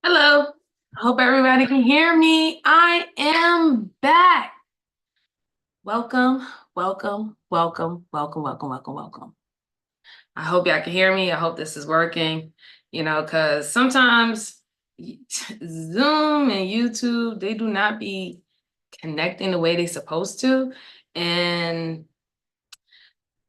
Hello. I hope everybody can hear me. I am back. Welcome, welcome, welcome, welcome, welcome, welcome, welcome. I hope y'all can hear me. I hope this is working, because sometimes Zoom and YouTube, they do not be connecting the way they're supposed to. And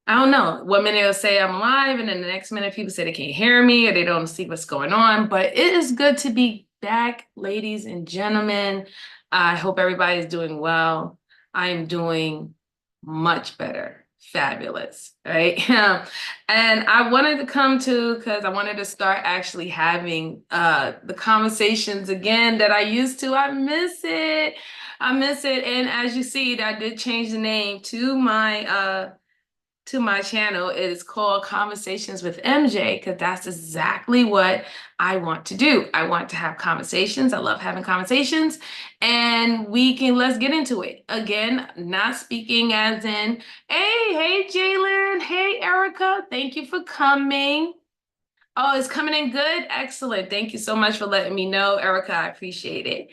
I don't know. One minute they'll say I'm live, and then the next minute people say they can't hear me or they don't see what's going on. But it is good to be back, ladies and gentlemen. I hope everybody is doing well. I am doing much better. Fabulous, right? And I wanted to come to because I wanted to start actually having the conversations again that I used to. I miss it. I miss it. And as you see, I did change the name to my channel. It is called Conversations with MJ because that's exactly what I want to do. I want to have conversations. I love having conversations, and let's get into it. Again, not speaking as in, hey Jalen, hey Erica, thank you for coming. Oh, it's coming in good. Excellent. Thank you so much for letting me know, Erica. I appreciate it.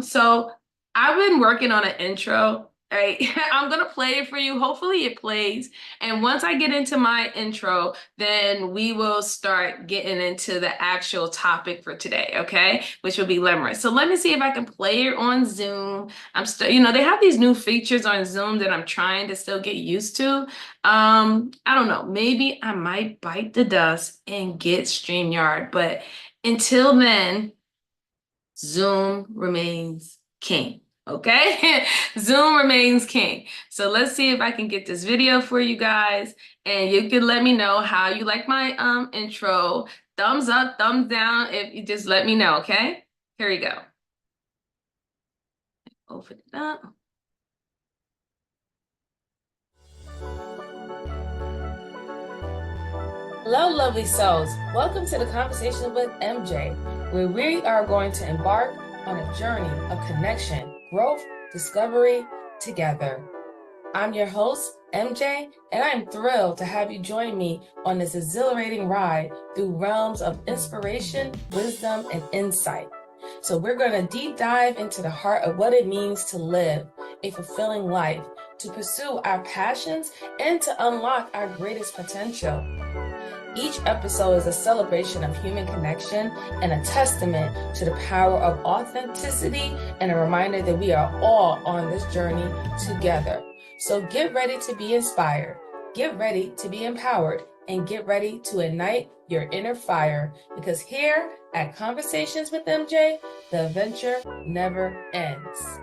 So I've been working on an intro. Right. I'm gonna play it for you. Hopefully it plays. And once I get into my intro, then we will start getting into the actual topic for today, okay? Which will be Limerence. So let me see if I can play it on Zoom. I'm still, they have these new features on Zoom that I'm trying to still get used to. I don't know. Maybe I might bite the dust and get StreamYard, but until then, Zoom remains king. Okay? Zoom remains king. So let's see if I can get this video for you guys, and you can let me know how you like my intro. Thumbs up, thumbs down if you just let me know, okay? Here we go. Open it up. Hello, lovely souls. Welcome to the Conversation with MJ, where we are going to embark on a journey of connection, growth, discovery together. I'm your host, MJ, and I'm thrilled to have you join me on this exhilarating ride through realms of inspiration, wisdom, and insight. So we're going to deep dive into the heart of what it means to live a fulfilling life, to pursue our passions, and to unlock our greatest potential. Each episode is a celebration of human connection and a testament to the power of authenticity and a reminder that we are all on this journey together. So get ready to be inspired, get ready to be empowered, and get ready to ignite your inner fire, because here at Conversations with MJ, the adventure never ends.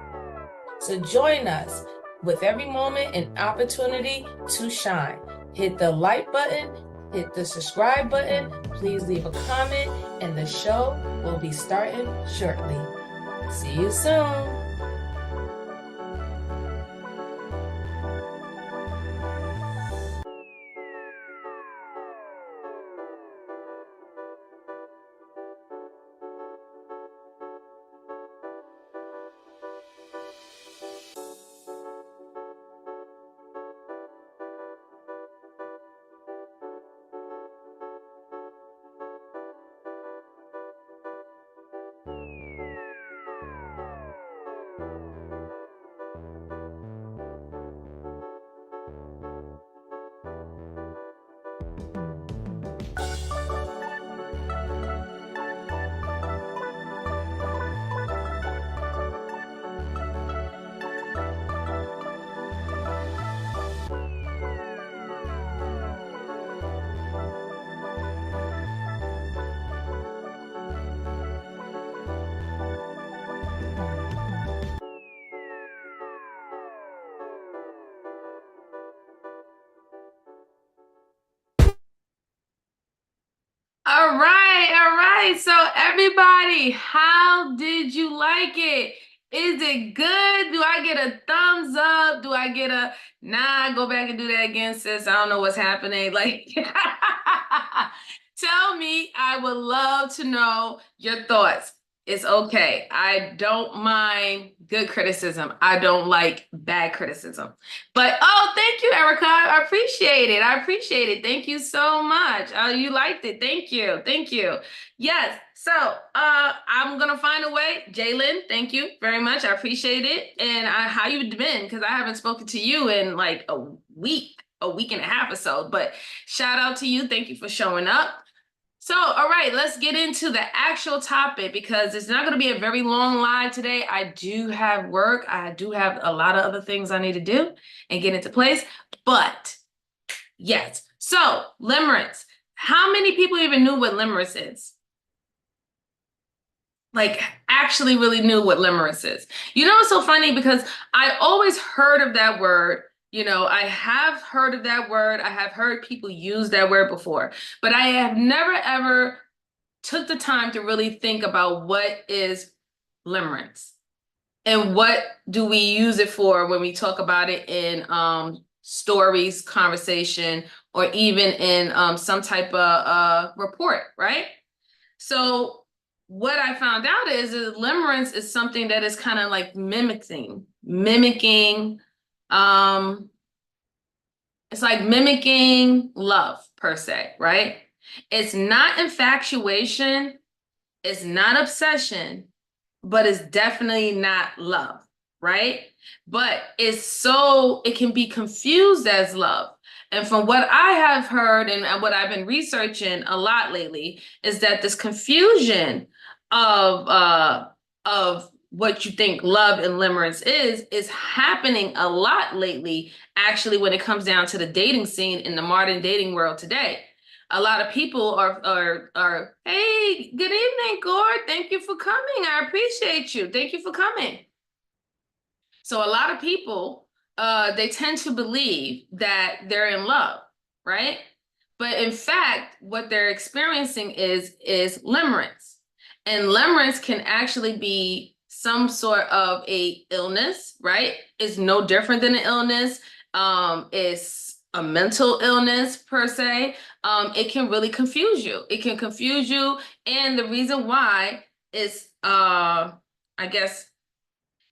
So join us with every moment an opportunity to shine. Hit the like button, hit the subscribe button, please leave a comment, and the show will be starting shortly. See you soon. All right, all right. So everybody, how did you like it? Is it good? Do I get a thumbs up? Do I get a nah, go back and do that again, sis? I don't know what's happening. Like, tell me. I would love to know your thoughts. It's okay. I don't mind good criticism. I don't like bad criticism. But oh, thank you, Erica. I appreciate it. I appreciate it. Thank you so much. Oh, you liked it. Thank you. Thank you. Yes. So I'm gonna find a way. Jalen, thank you very much. I appreciate it. And how you been? Because I haven't spoken to you in like a week and a half or so. But shout out to you. Thank you for showing up. So, all right, let's get into the actual topic because it's not going to be a very long live today. I do have work. I do have a lot of other things I need to do and get into place. But yes, so limerence. How many people even knew what limerence is? Like, actually really knew what limerence is. You know, it's so funny because I always heard of that word. You know, I have heard of that word. I have heard people use that word before, but I have never ever took the time to really think about what is limerence and what do we use it for when we talk about it in stories, conversation, or even in some type of report, right? So what I found out is limerence is something that is kind of like mimicking, um, it's like mimicking love per se, right? It's not infatuation, it's not obsession, but it's definitely not love, right? But it can be confused as love. And from what I have heard and what I've been researching a lot lately is that this confusion of what you think love and limerence is happening a lot lately, actually, when it comes down to the dating scene in the modern dating world today. A lot of people are, hey, good evening, Gord. Thank you for coming. I appreciate you. Thank you for coming. So a lot of people, they tend to believe that they're in love, right? But in fact, what they're experiencing is limerence. And limerence can actually be some sort of a illness, right? It's no different than an illness. It's a mental illness per se. It can really confuse you. It can confuse you. And the reason why is, I guess,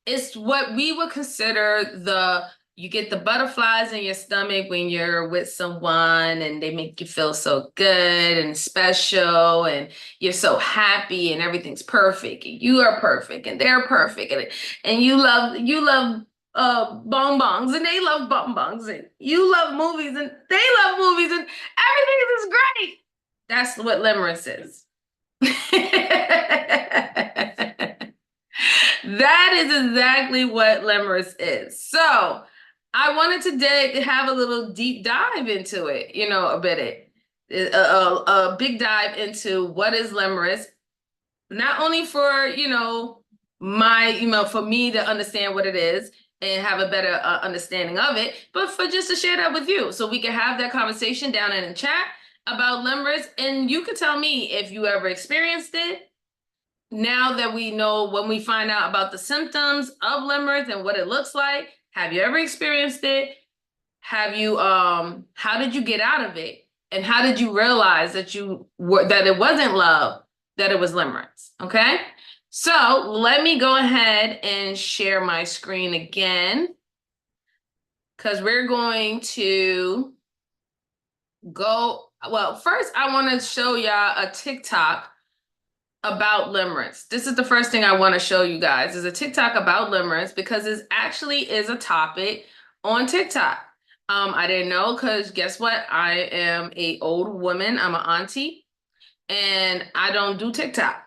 it's what we would consider you get the butterflies in your stomach when you're with someone and they make you feel so good and special and you're so happy and everything's perfect and you are perfect and they're perfect and you love bonbons and they love bonbons and you love movies and they love movies and everything is great. That's what limerence is. That is exactly what limerence is. So I wanted today to have a little deep dive into it, you know, a big dive into what is limerence, not only for, for me to understand what it is and have a better understanding of it, but for just to share that with you so we can have that conversation down in the chat about limerence. And you can tell me if you ever experienced it. Now that we know, when we find out about the symptoms of limerence and what it looks like, have you ever experienced it? Have you, how did you get out of it? And how did you realize that that it wasn't love, that it was limerence? Okay. So let me go ahead and share my screen again, because we're going to go, well, first I want to show y'all a TikTok about limerence. This is the first thing I want to show you guys is a TikTok about limerence because it actually is a topic on TikTok. I didn't know because guess what? I am an old woman. I'm an auntie and I don't do TikTok.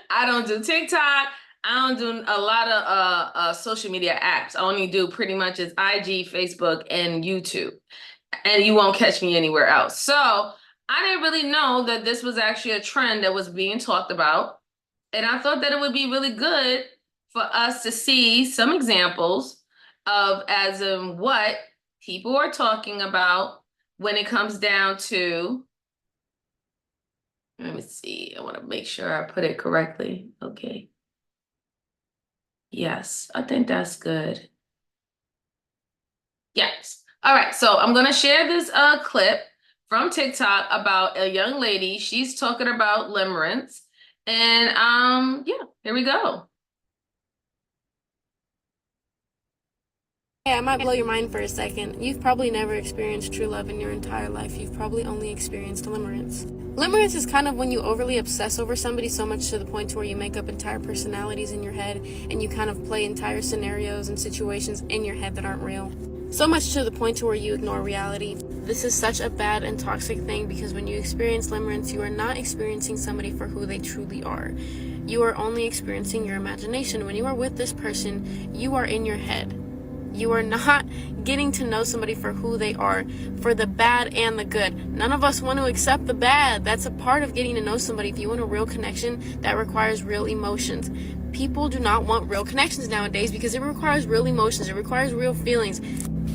I don't do TikTok. I don't do a lot of social media apps. I only do pretty much is IG, Facebook, and YouTube. And you won't catch me anywhere else. So I didn't really know that this was actually a trend that was being talked about. And I thought that it would be really good for us to see some examples of as in what people are talking about when it comes down to, let me see, I want to make sure I put it correctly. Okay. Yes, I think that's good. Yes. All right, so I'm going to share this clip from TikTok about a young lady. She's talking about limerence. And yeah, here we go. Hey, I might blow your mind for a second. You've probably never experienced true love in your entire life. You've probably only experienced limerence. Limerence is kind of when you overly obsess over somebody so much to the point to where you make up entire personalities in your head and you kind of play entire scenarios and situations in your head that aren't real. So much to the point to where you ignore reality. This is such a bad and toxic thing because when you experience limerence, you are not experiencing somebody for who they truly are. You are only experiencing your imagination. When you are with this person, you are in your head. You are not getting to know somebody for who they are, for the bad and the good. None of us want to accept the bad. That's a part of getting to know somebody. If you want a real connection, that requires real emotions. People do not want real connections nowadays because it requires real emotions. It requires real feelings,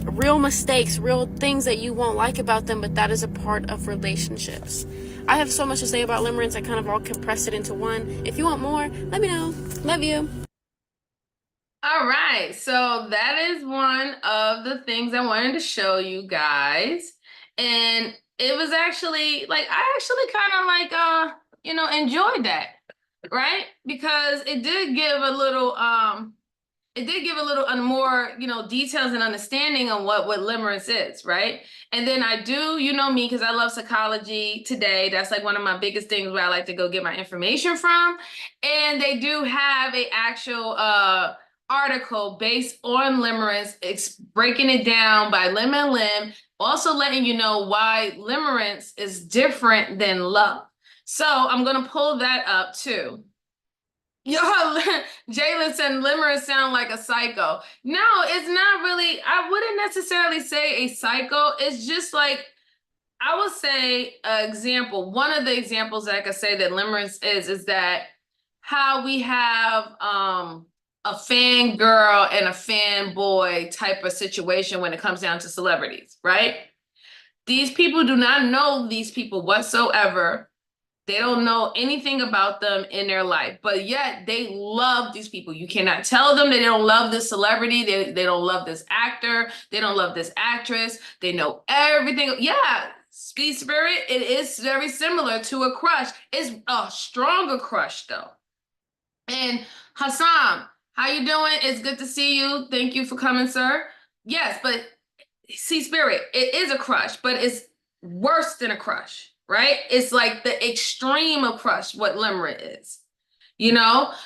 real mistakes, real things that you won't like about them, but that is a part of relationships. I have so much to say about limerence. I kind of all compressed it into one. If you want more, let me know. Love you. All right, so that is one of the things I wanted to show you guys. And it was actually like I actually kind of like enjoyed that, right? Because it did give a little more, details and understanding on what limerence is, right? And then I do, you know me, because I love psychology today. That's like one of my biggest things where I like to go get my information from. And they do have a actual article based on limerence. It's breaking it down by limb and limb, also letting you know why limerence is different than love. So I'm gonna pull that up too. Yo, Jalen said Limerence sound like a psycho. No, it's not really. I wouldn't necessarily say a psycho. It's just like I would say an example. One of the examples that I could say that Limerence is that how we have a fan girl and a fan boy type of situation when it comes down to celebrities, right? These people do not know these people whatsoever. They don't know anything about them in their life, but yet they love these people. You cannot tell them they don't love this celebrity. They don't love this actor. They don't love this actress. They know everything. Yeah, Ski Spirit, it is very similar to a crush. It's a stronger crush though. And Hassan, how you doing? It's good to see you. Thank you for coming, sir. Yes, but see, Spirit, it is a crush, but it's worse than a crush, right? It's like the extreme of crush, what limerence is,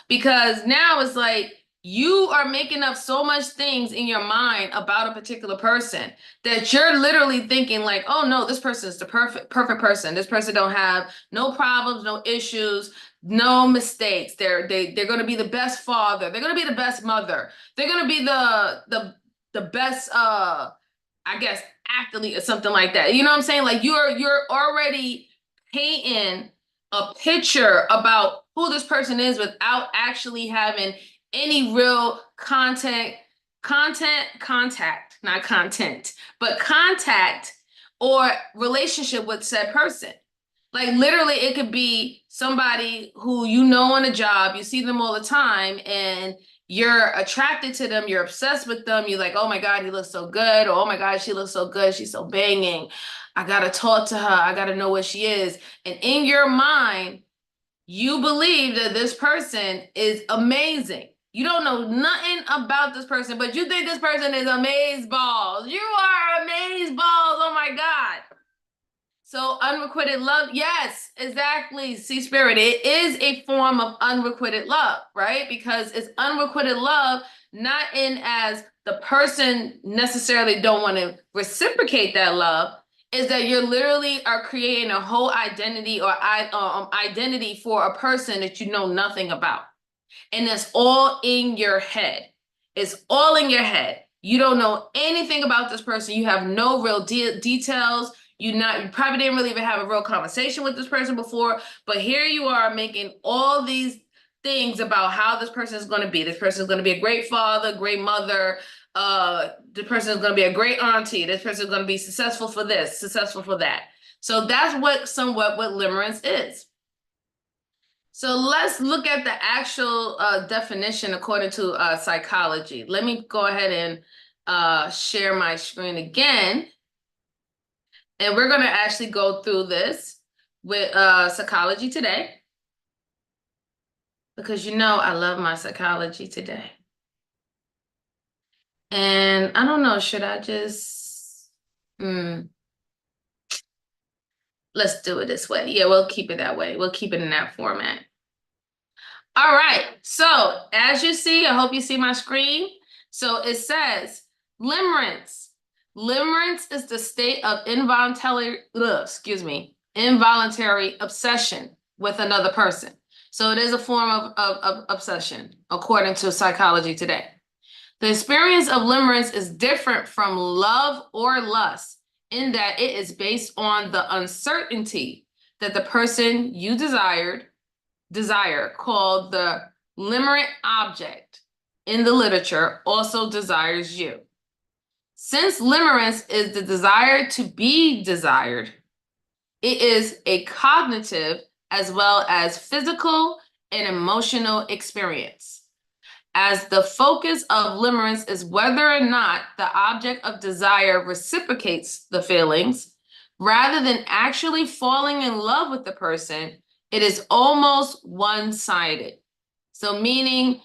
because now it's like you are making up so much things in your mind about a particular person that you're literally thinking like, oh no, this person is the perfect person. This person don't have no problems, no issues, no mistakes. They're going to be the best father. They're going to be the best mother. They're going to be the best I guess athlete or something like that. You know what I'm saying? Like you're already painting a picture about who this person is without actually having any real contact, not content, but contact or relationship with said person. Like literally, it could be somebody who you know on a job, you see them all the time, and you're attracted to them, you're obsessed with them, you're like, oh my God, he looks so good, or oh my God, she looks so good, she's so banging. I gotta talk to her, I gotta know what she is. And in your mind, you believe that this person is amazing. You don't know nothing about this person, but you think this person is amaze balls. You are amaze balls. Oh my God. So unrequited love, yes, exactly. See, Spirit, it is a form of unrequited love, right? Because it's unrequited love, not in as the person necessarily don't want to reciprocate that love, is that you're literally are creating a whole identity or identity for a person that you know nothing about. And it's all in your head. It's all in your head. You don't know anything about this person. You have no real details. You probably didn't really even have a real conversation with this person before, but here you are making all these things about how this person is going to be. This person is going to be a great father, great mother. This person is going to be a great auntie. This person is going to be successful for this, successful for that. So that's what limerence is. So let's look at the actual definition according to psychology. Let me go ahead and share my screen again. And we're going to actually go through this with Psychology Today, because you know I love my Psychology Today. And I don't know, should I just... let's do it this way. Yeah, we'll keep it that way. We'll keep it in that format. All right. So as you see, I hope you see my screen. So it says limerence. Limerence is the state of involuntary obsession with another person. So it is a form of obsession, according to Psychology Today. The experience of limerence is different from love or lust in that it is based on the uncertainty that the person you desire, called the limerent object in the literature, also desires you. Since limerence is the desire to be desired, it is a cognitive as well as physical and emotional experience. As the focus of limerence is whether or not the object of desire reciprocates the feelings, rather than actually falling in love with the person, it is almost one-sided. So meaning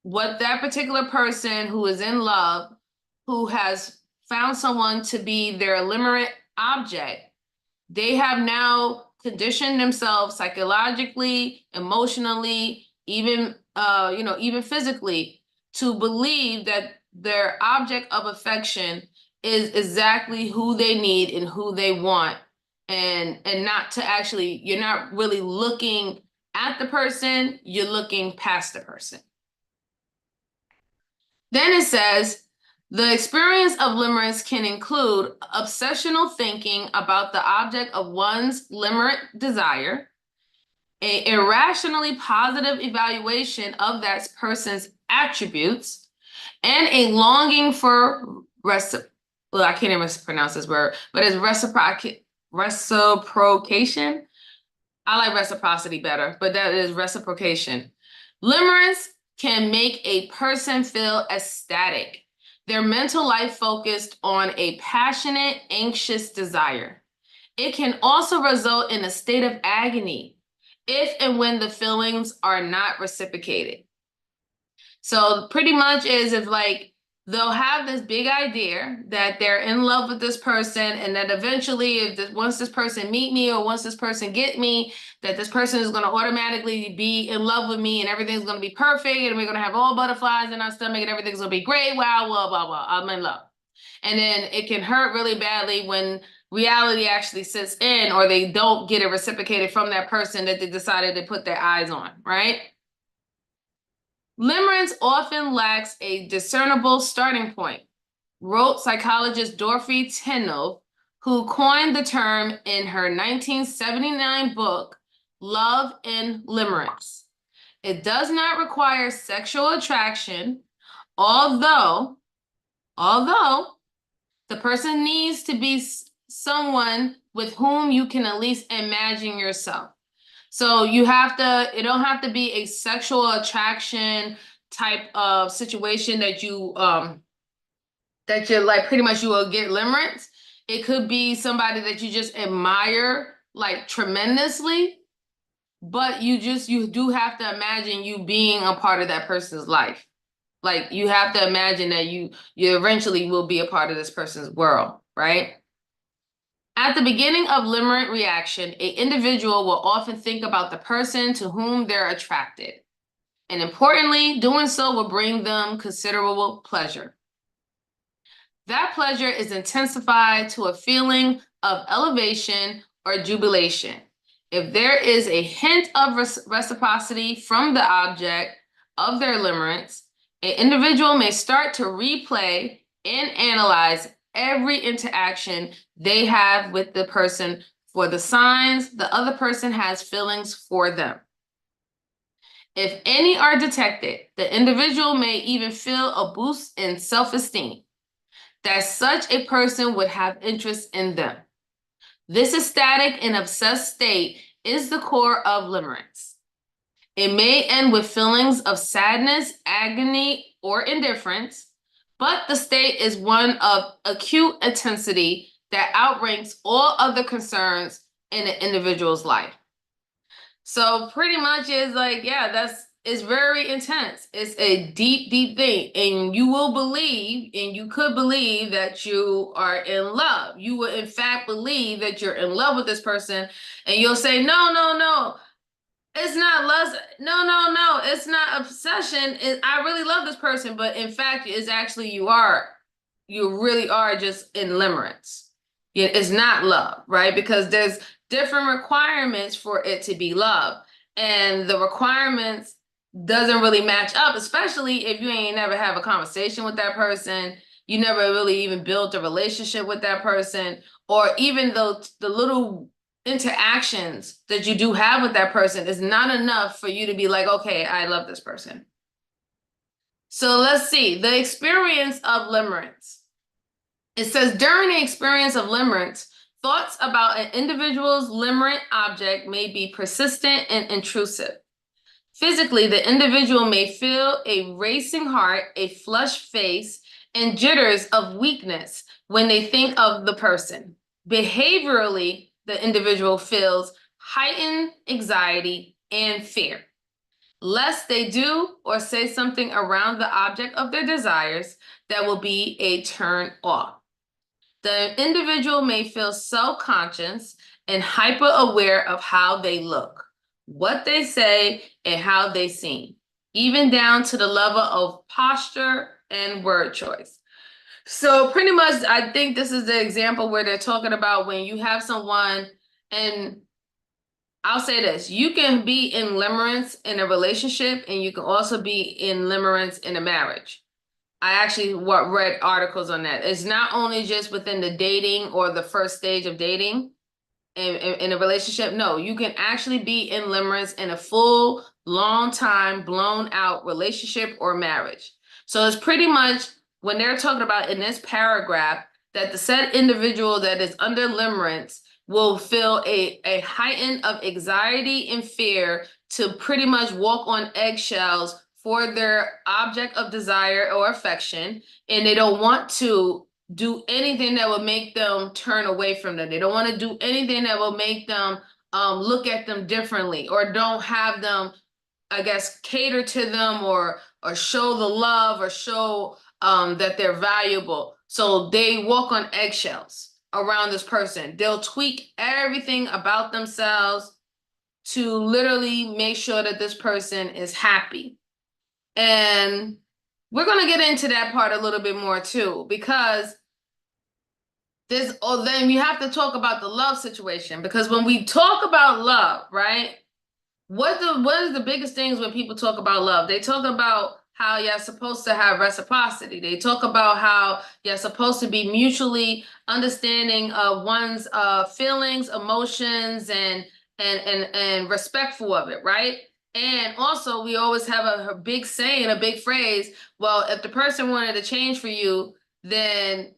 what that particular person who is in love, who has found someone to be their limerent object, they have now conditioned themselves psychologically, emotionally, even even physically, to believe that their object of affection is exactly who they need and who they want, and not to actually, you're not really looking at the person, you're looking past the person. Then it says, the experience of limerence can include obsessional thinking about the object of one's limerent desire, an irrationally positive evaluation of that person's attributes, and a longing for I can't even pronounce this word, but it's reciprocation. I like reciprocity better, but that is reciprocation. Limerence can make a person feel ecstatic, their mental life focused on a passionate, anxious desire. It can also result in a state of agony if and when the feelings are not reciprocated. So pretty much is if like they'll have this big idea that they're in love with this person, and that eventually once this person meet me or once this person get me, that this person is going to automatically be in love with me and everything's going to be perfect and we're going to have all butterflies in our stomach and everything's going to be great. Wow, blah, blah, blah. I'm in love. And then it can hurt really badly when reality actually sits in, or they don't get it reciprocated from that person that they decided to put their eyes on, right? Limerence often lacks a discernible starting point, wrote psychologist Dorothy Tennell, who coined the term in her 1979 book, Love in Limerence. It does not require sexual attraction, although the person needs to be someone with whom you can at least imagine yourself. So it don't have to be a sexual attraction type of situation that you're like pretty much you will get limerence. It could be somebody that you just admire like tremendously, but you do have to imagine you being a part of that person's life. Like you have to imagine that you eventually will be a part of this person's world, right? At the beginning of limerent reaction, an individual will often think about the person to whom they're attracted. And importantly, doing so will bring them considerable pleasure. That pleasure is intensified to a feeling of elevation or jubilation. If there is a hint of reciprocity from the object of their limerence, an individual may start to replay and analyze every interaction they have with the person for the signs the other person has feelings for them. If any are detected, the individual may even feel a boost in self-esteem that such a person would have interest in them. This ecstatic and obsessed state is the core of limerence. It may end with feelings of sadness, agony, or indifference, but the state is one of acute intensity that outranks all other concerns in an individual's life. So pretty much is like, yeah, it's very intense. It's a deep, deep thing. And you will believe, and you could believe that you are in love. You will in fact believe that you're in love with this person, and you'll say, no, no, no. It's not lust. No, no, no. It's not obsession. I really love this person, but in fact, it's actually you really are just in limerence. Yeah, it's not love, right? Because there's different requirements for it to be love. And the requirements doesn't really match up, especially if you ain't never have a conversation with that person. You never really even built a relationship with that person, or even though the little interactions that you do have with that person is not enough for you to be like, okay, I love this person. So let's see the experience of limerence. It says during the experience of limerence, thoughts about an individual's limerent object may be persistent and intrusive. Physically, the individual may feel a racing heart, a flushed face, and jitters of weakness when they think of the person. Behaviorally, the individual feels heightened anxiety and fear, lest they do or say something around the object of their desires that will be a turn off. The individual may feel self-conscious and hyper-aware of how they look, what they say, and how they seem, even down to the level of posture and word choice. So pretty much, I think this is the example where they're talking about when you have someone, and I'll say this, you can be in limerence in a relationship, and you can also be in limerence in a marriage. I actually read articles on that. It's not only just within the dating or the first stage of dating in a relationship. No, you can actually be in limerence in a full, long time, blown out relationship or marriage. So it's pretty much when they're talking about in this paragraph that the said individual that is under limerence will feel a heightened of anxiety and fear to pretty much walk on eggshells for their object of desire or affection, and they don't want to do anything that would make them turn away from them. They don't want to do anything that will make them look at them differently, or don't have them, I guess, cater to them or show the love or show that they're valuable. So they walk on eggshells around this person. They'll tweak everything about themselves to literally make sure that this person is happy. And we're going to get into that part a little bit more too, because then you have to talk about the love situation, because when we talk about love, right? What is the biggest things when people talk about love? They talk about how you're supposed to have reciprocity. They talk about how you're supposed to be mutually understanding of one's feelings, emotions, and respectful of it, right? And also, we always have a big saying, a big phrase. Well, if the person wanted to change for you, then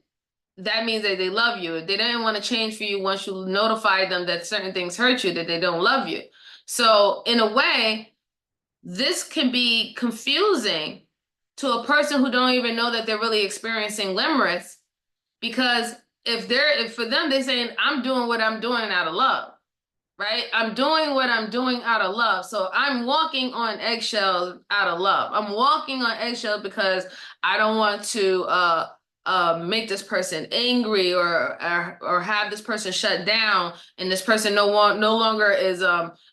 that means that they love you. If they didn't want to change for you once you notify them that certain things hurt you, that they don't love you. So in a way, this can be confusing to a person who don't even know that they're really experiencing limerence, because if for them, they're saying, I'm doing what I'm doing out of love, right? I'm doing what I'm doing out of love. So I'm walking on eggshells out of love. I'm walking on eggshells because I don't want to make this person angry or have this person shut down, and this person no longer is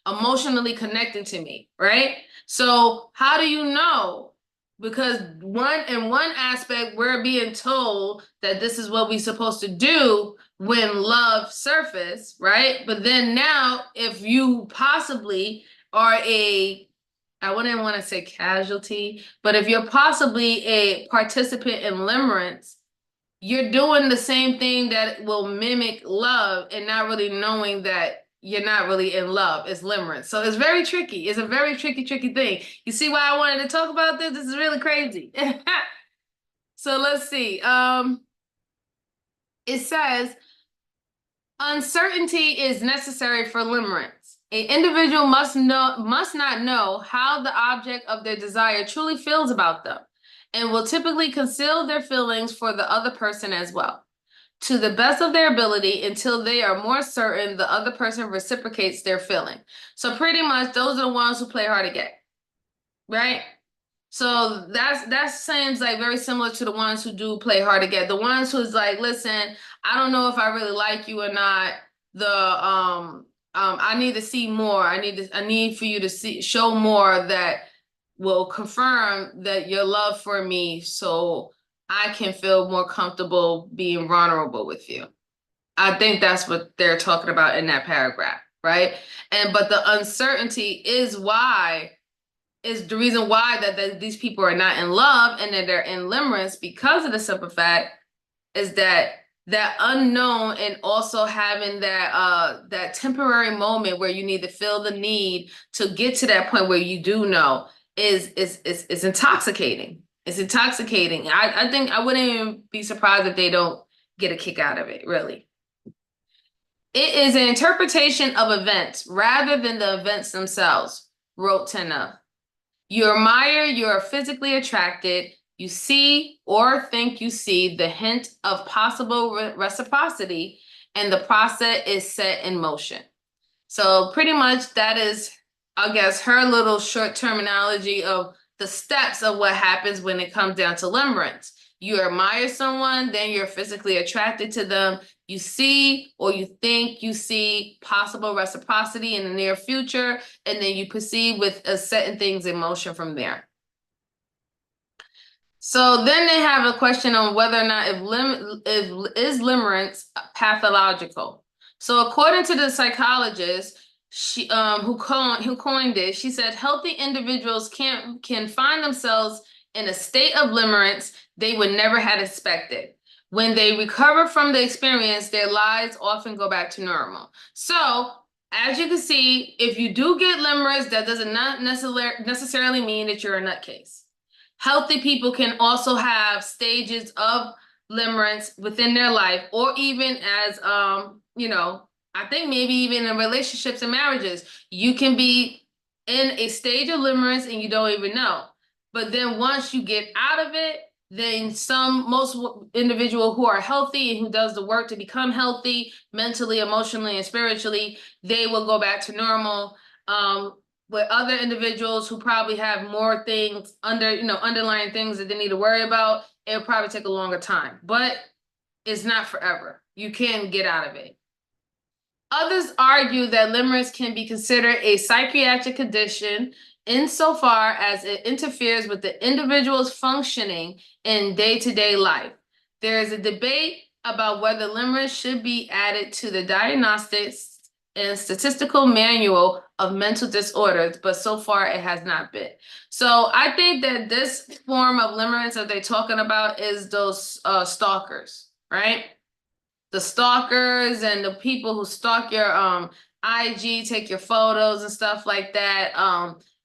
emotionally connected to me, right? So how do you know? Because in one aspect, we're being told that this is what we're supposed to do when love surface, right? But then now, if you possibly are I wouldn't want to say casualty, but if you're possibly a participant in limerence, you're doing the same thing that will mimic love and not really knowing that you're not really in love. It's limerence. So it's very tricky. It's a very tricky, tricky thing. You see why I wanted to talk about this? This is really crazy. So let's see. It says, uncertainty is necessary for limerence. An individual must not know how the object of their desire truly feels about them, and will typically conceal their feelings for the other person as well. to the best of their ability until they are more certain the other person reciprocates their feeling. So pretty much those are the ones who play hard to get, right? So that seems like very similar to the ones who do play hard to get. The ones who's like, listen, I don't know if I really like you or not. I need to see more. I need for you to show more that will confirm that your love for me so I can feel more comfortable being vulnerable with you. I think that's what they're talking about in that paragraph, right? But the uncertainty is the reason why that these people are not in love and that they're in limerence, because of the simple fact is that unknown, and also having that temporary moment where you need to feel the need to get to that point where you do know is intoxicating. It's intoxicating. I think I wouldn't even be surprised if they don't get a kick out of it, really. It is an interpretation of events rather than the events themselves, wrote Tenna. You admire, you are physically attracted, you see or think you see the hint of possible reciprocity, and the process is set in motion. So pretty much that is, I guess, her little short terminology of the steps of what happens when it comes down to limerence. You admire someone, then you're physically attracted to them. You see or you think you see possible reciprocity in the near future, and then you proceed with setting things in motion from there. So then they have a question on whether or not is limerence pathological. So according to the psychologist, who coined it, she said healthy individuals can find themselves in a state of limerence they would never have expected. When they recover from the experience, their lives often go back to normal. So as you can see, if you do get limerence, that does not necessarily mean that you're a nutcase. Healthy people can also have stages of limerence within their life, or even as, I think maybe even in relationships and marriages, you can be in a stage of limerence and you don't even know. But then once you get out of it, then most individual who are healthy and who does the work to become healthy mentally, emotionally, and spiritually, they will go back to normal. With other individuals who probably have more things underlying things that they need to worry about, it'll probably take a longer time, but it's not forever. You can get out of it. Others argue that limerence can be considered a psychiatric condition insofar as it interferes with the individual's functioning in day-to-day life. There is a debate about whether limerence should be added to the Diagnostics and Statistical Manual of Mental Disorders, but so far it has not been. So I think that this form of limerence that they're talking about is those stalkers, right? The stalkers and the people who stalk your IG, take your photos and stuff like that.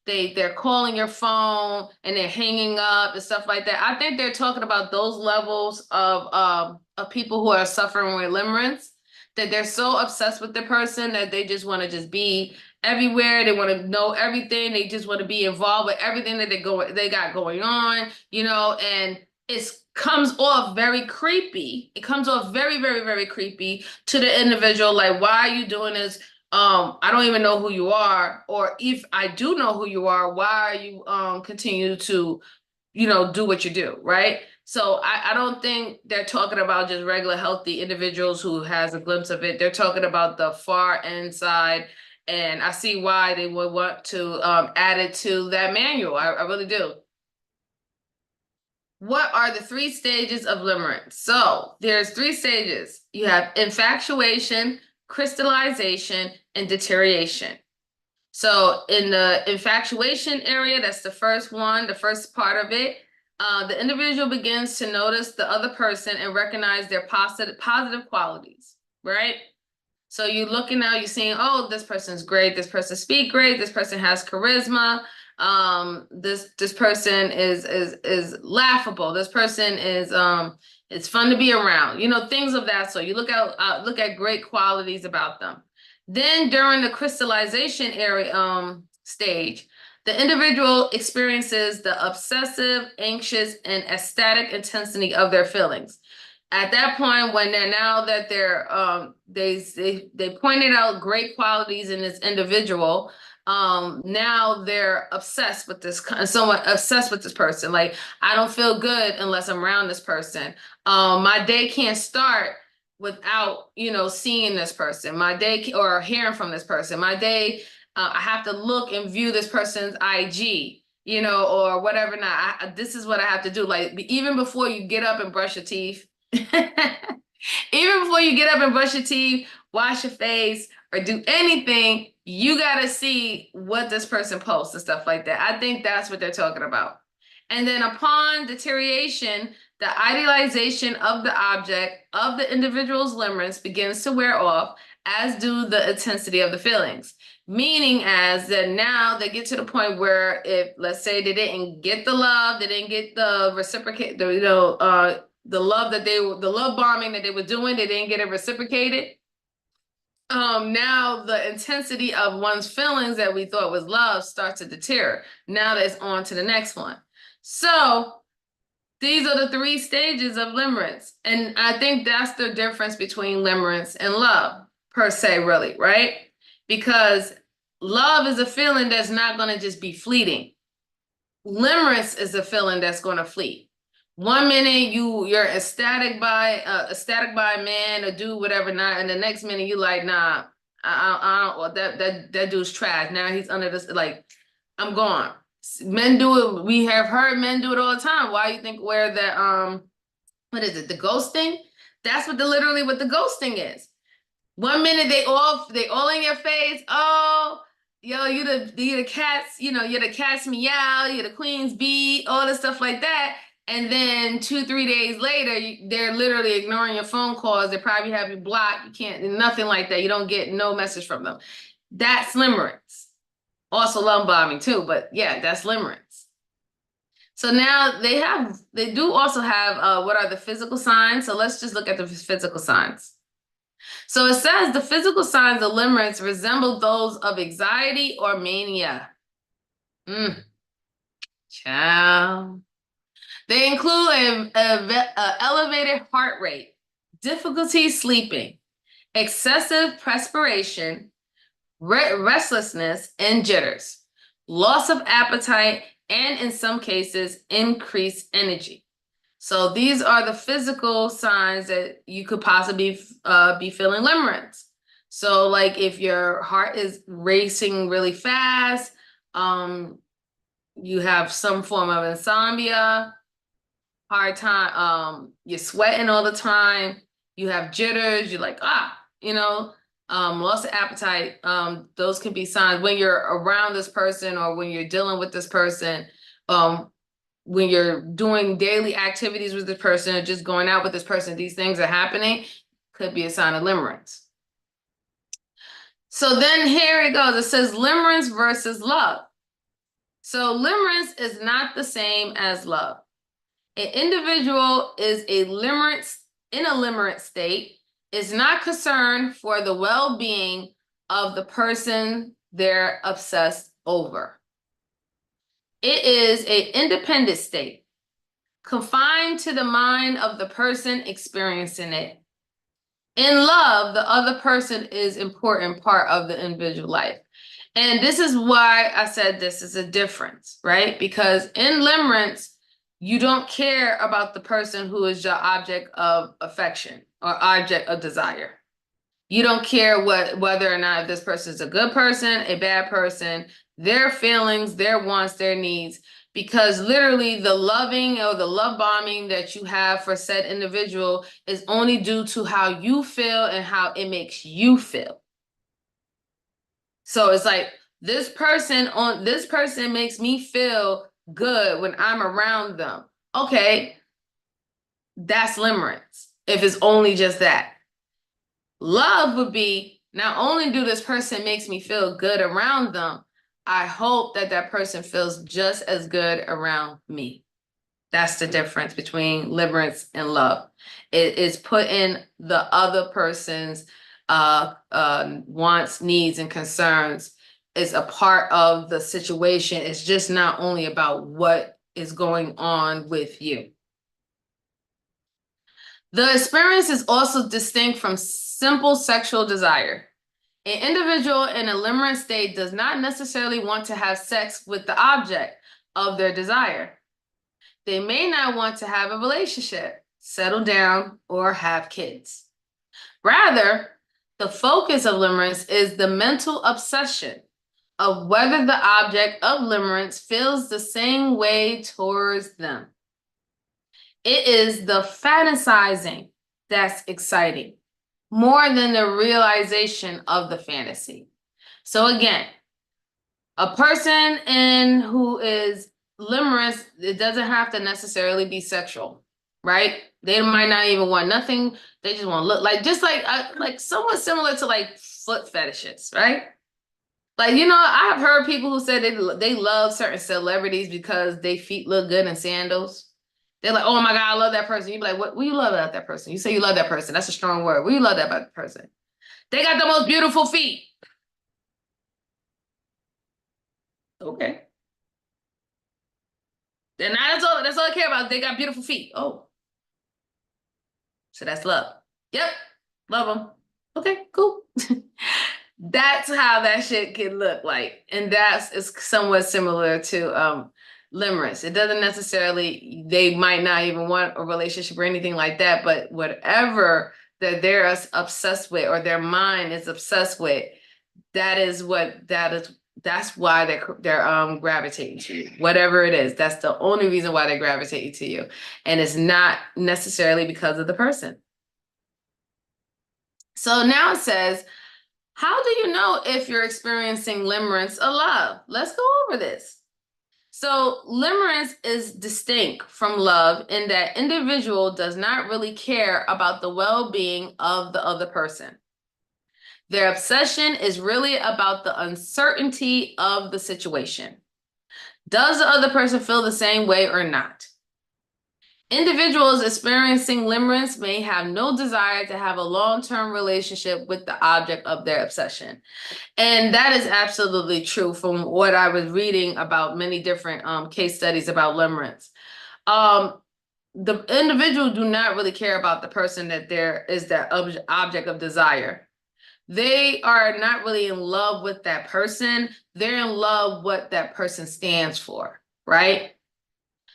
They're calling your phone and they're hanging up and stuff like that. I think they're talking about those levels of people who are suffering with limerence, that they're so obsessed with the person that they just want to just be everywhere. They want to know everything. They just want to be involved with everything that they got going on, and it comes off very creepy. It comes off very, very, very creepy to the individual. Like, why are you doing this? I don't even know who you are. Or if I do know who you are, why are you continue to, do what you do, right? So I don't think they're talking about just regular healthy individuals who has a glimpse of it. They're talking about the far inside. And I see why they would want to add it to that manual. I really do. What are the 3 stages of limerence? So there's 3 stages. You have infatuation, crystallization, and deterioration. So in the infatuation area, that's the first one, the first part of it. The individual begins to notice the other person and recognize their positive qualities, right? So you're looking out, you're seeing, oh, this person's great, this person speaks great, this person has charisma, this person is laughable, this person is it's fun to be around, things of that sort. You look at great qualities about them. Then during the crystallization area stage, the individual experiences the obsessive, anxious, and ecstatic intensity of their feelings. At that point, when they're now that they're they pointed out great qualities in this individual, now they're obsessed with this, somewhat obsessed with this person. Like, I don't feel good unless I'm around this person. My day can't start without, seeing this person. My day, or hearing from this person. My day, I have to look and view this person's IG, or whatever. Now, this is what I have to do. Like, even before you get up and brush your teeth, even before you get up and brush your teeth, wash your face, or do anything, you gotta see what this person posts and stuff like that. I think that's what they're talking about. And then upon deterioration, the idealization of the object of the individual's limerence begins to wear off, as do the intensity of the feelings. Meaning as that now they get to the point where, if let's say they didn't get the love, they didn't get the reciprocate, the love that the love bombing that they were doing, they didn't get it reciprocated. Now the intensity of one's feelings that we thought was love starts to deter. Now that's on to the next one. So these are the 3 stages of limerence. And I think that's the difference between limerence and love, per se, really, right? Because love is a feeling that's not going to just be fleeting. Limerence is a feeling that's going to fleet. One minute you're ecstatic by a man or dude, whatever, not, and the next minute you like, nah, I don't. Well, that dude's trash. Now he's under this. Like, I'm gone. Men do it. We have heard men do it all the time. Why you think where the what is it? The ghosting? That's literally what the ghosting is. One minute they all in your face. Oh, yo, you the cats, you're the cat's meow, you're the queen's bee, all this stuff like that. And then 2-3 days later, they're literally ignoring your phone calls. They probably have you blocked. You can't, nothing like that. You don't get no message from them. That's limerence. Also love bombing too, but yeah, that's limerence. So now they do also have what are the physical signs? So let's just look at the physical signs. So it says the physical signs of limerence resemble those of anxiety or mania. Ciao. They include a elevated heart rate, difficulty sleeping, excessive perspiration, restlessness, and jitters, loss of appetite, and in some cases, increased energy. So these are the physical signs that you could possibly be feeling limerence. So like if your heart is racing really fast, you have some form of insomnia, hard time, you're sweating all the time, you have jitters, you're like, loss of appetite. Those can be signs when you're around this person or when you're dealing with this person, when you're doing daily activities with this person or just going out with this person, these things are happening, could be a sign of limerence. So then here it goes. It says limerence versus love. So limerence is not the same as love. An individual is in a limerence state, is not concerned for the well-being of the person they're obsessed over. It is an independent state, confined to the mind of the person experiencing it. In love, the other person is an important part of the individual life. And this is why I said this is a difference, right? Because in limerence, you don't care about the person who is your object of affection or object of desire. You don't care whether or not this person is a good person, a bad person, their feelings, their wants, their needs, because literally the loving or the love bombing that you have for said individual is only due to how you feel and how it makes you feel. So it's like this person makes me feel good when I'm around them. Okay, that's limerence. If it's only just that. Love would be, not only do this person makes me feel good around them, I hope that that person feels just as good around me. That's the difference between limerence and love. It is putting the other person's wants, needs, and concerns is a part of the situation. It's just not only about what is going on with you. The experience is also distinct from simple sexual desire. An individual in a limerent state does not necessarily want to have sex with the object of their desire. They may not want to have a relationship, settle down, or have kids. Rather, the focus of limerence is the mental obsession of whether the object of limerence feels the same way towards them. It is the fantasizing that's exciting, more than the realization of the fantasy. So again, a person in who is limerence, it doesn't have to necessarily be sexual, right? They might not even want nothing. They just want to look just like somewhat similar to like foot fetishes, right? Like, I've heard people who said they love certain celebrities because their feet look good in sandals. They're like, oh my God, I love that person. You be like, what do you love about that person? You say you love that person. That's a strong word. What do you love that about the person? They got the most beautiful feet. Okay. Then that's all I care about. They got beautiful feet. Oh. So that's love. Yep. Love them. Okay, cool. That's how that shit can look like. And is somewhat similar to limerence. It doesn't necessarily, they might not even want a relationship or anything like that, but whatever that they're obsessed with or their mind is obsessed with, that's why they're gravitating to you. Whatever it is, that's the only reason why they're gravitating to you. And it's not necessarily because of the person. So now it says, how do you know if you're experiencing limerence of love? Let's go over this. So limerence is distinct from love in that individual does not really care about the well-being of the other person. Their obsession is really about the uncertainty of the situation. Does the other person feel the same way or not? Individuals experiencing limerence may have no desire to have a long-term relationship with the object of their obsession. And that is absolutely true from what I was reading about many different case studies about limerence. The individual do not really care about the person that there is that object of desire. They are not really in love with that person. They're in love what that person stands for, right?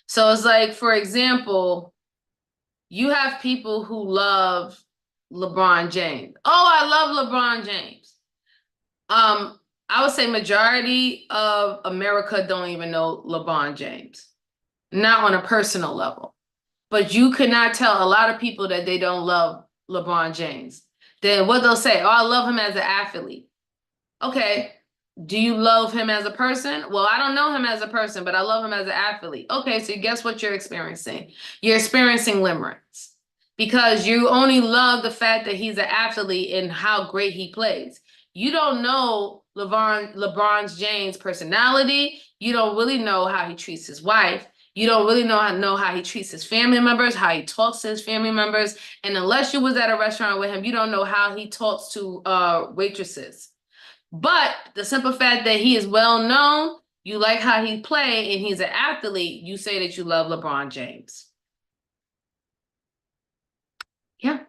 So it's like, for example, you have people who love LeBron James. Oh, I love LeBron James. I would say majority of America don't even know LeBron James, not on a personal level. But you could not tell a lot of people that they don't love LeBron James. Then what they'll say, oh, I love him as an athlete. Okay, do you love him as a person? Well, I don't know him as a person, but I love him as an athlete. Okay, so guess what you're experiencing? You're experiencing limerence because you only love the fact that he's an athlete and how great he plays. You don't know LeBron James' personality. You don't really know how he treats his wife. You don't really know how he treats his family members, how he talks to his family members. And unless you was at a restaurant with him, you don't know how he talks to waitresses. But the simple fact that he is well known, you like how he play, and he's an athlete, you say that you love LeBron James. Yeah,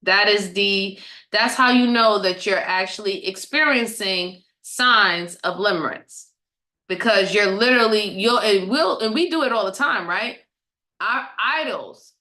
that's how you know that you're actually experiencing signs of limerence. Because you're literally, and we do it all the time, right? Our idols,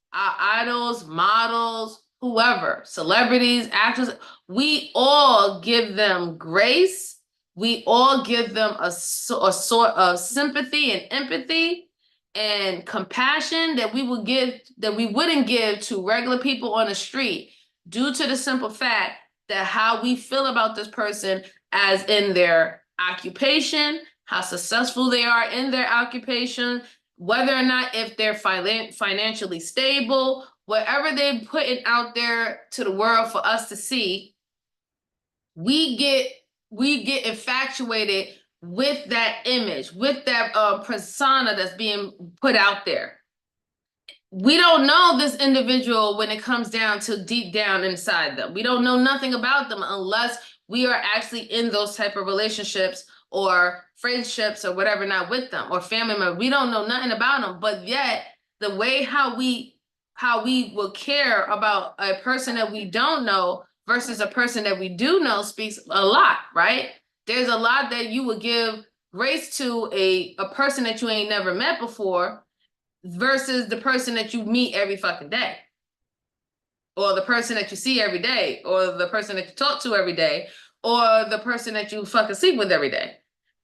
models, whoever, celebrities, actors, we all give them grace. We all give them a sort of sympathy and empathy and compassion that we wouldn't give to regular people on the street due to the simple fact that how we feel about this person as in their occupation, how successful they are in their occupation, whether or not if they're financially stable, whatever they put it out there to the world for us to see, we get infatuated with that image, with that persona that's being put out there. We don't know this individual when it comes down to deep down inside them. We don't know nothing about them unless we are actually in those type of relationships or friendships or whatever, not with them, or family members. We don't know nothing about them, but yet the way how we how we will care about a person that we don't know versus a person that we do know speaks a lot, right? There's a lot that you would give grace to a person that you ain't never met before versus the person that you meet every fucking day, or the person that you see every day, or the person that you talk to every day, or the person that you fucking sleep with every day.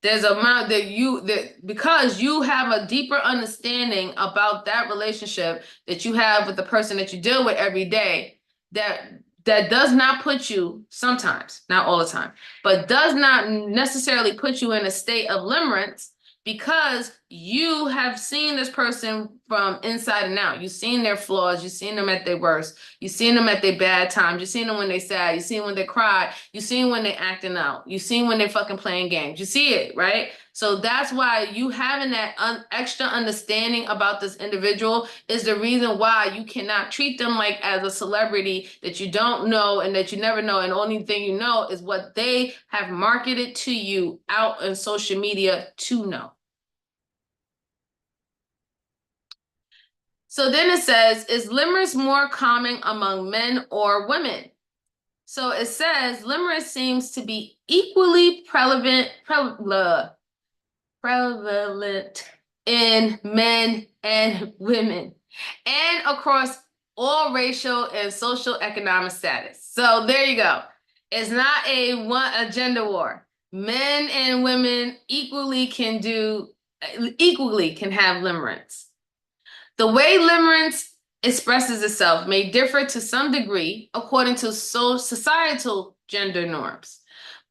There's a amount that because you have a deeper understanding about that relationship that you have with the person that you deal with every day, that that does not put you sometimes, not all the time, but does not necessarily put you in a state of limerence because you have seen this person from inside and out. You've seen their flaws, you've seen them at their worst, you've seen them at their bad times, you've seen them when they sad, you've seen when they cry, you've seen when they acting out, you've seen when they fucking playing games. You see it, right? So that's why you having that extra understanding about this individual is the reason why you cannot treat them like as a celebrity that you don't know and that you never know. And the only thing you know is what they have marketed to you out on social media to know. So then it says, is limerence more common among men or women? So it says limerence seems to be equally prevalent in men and women, and across all racial and social economic status. So there you go. It's not a gender war. Men and women equally can have limerence. The way limerence expresses itself may differ to some degree according to societal gender norms,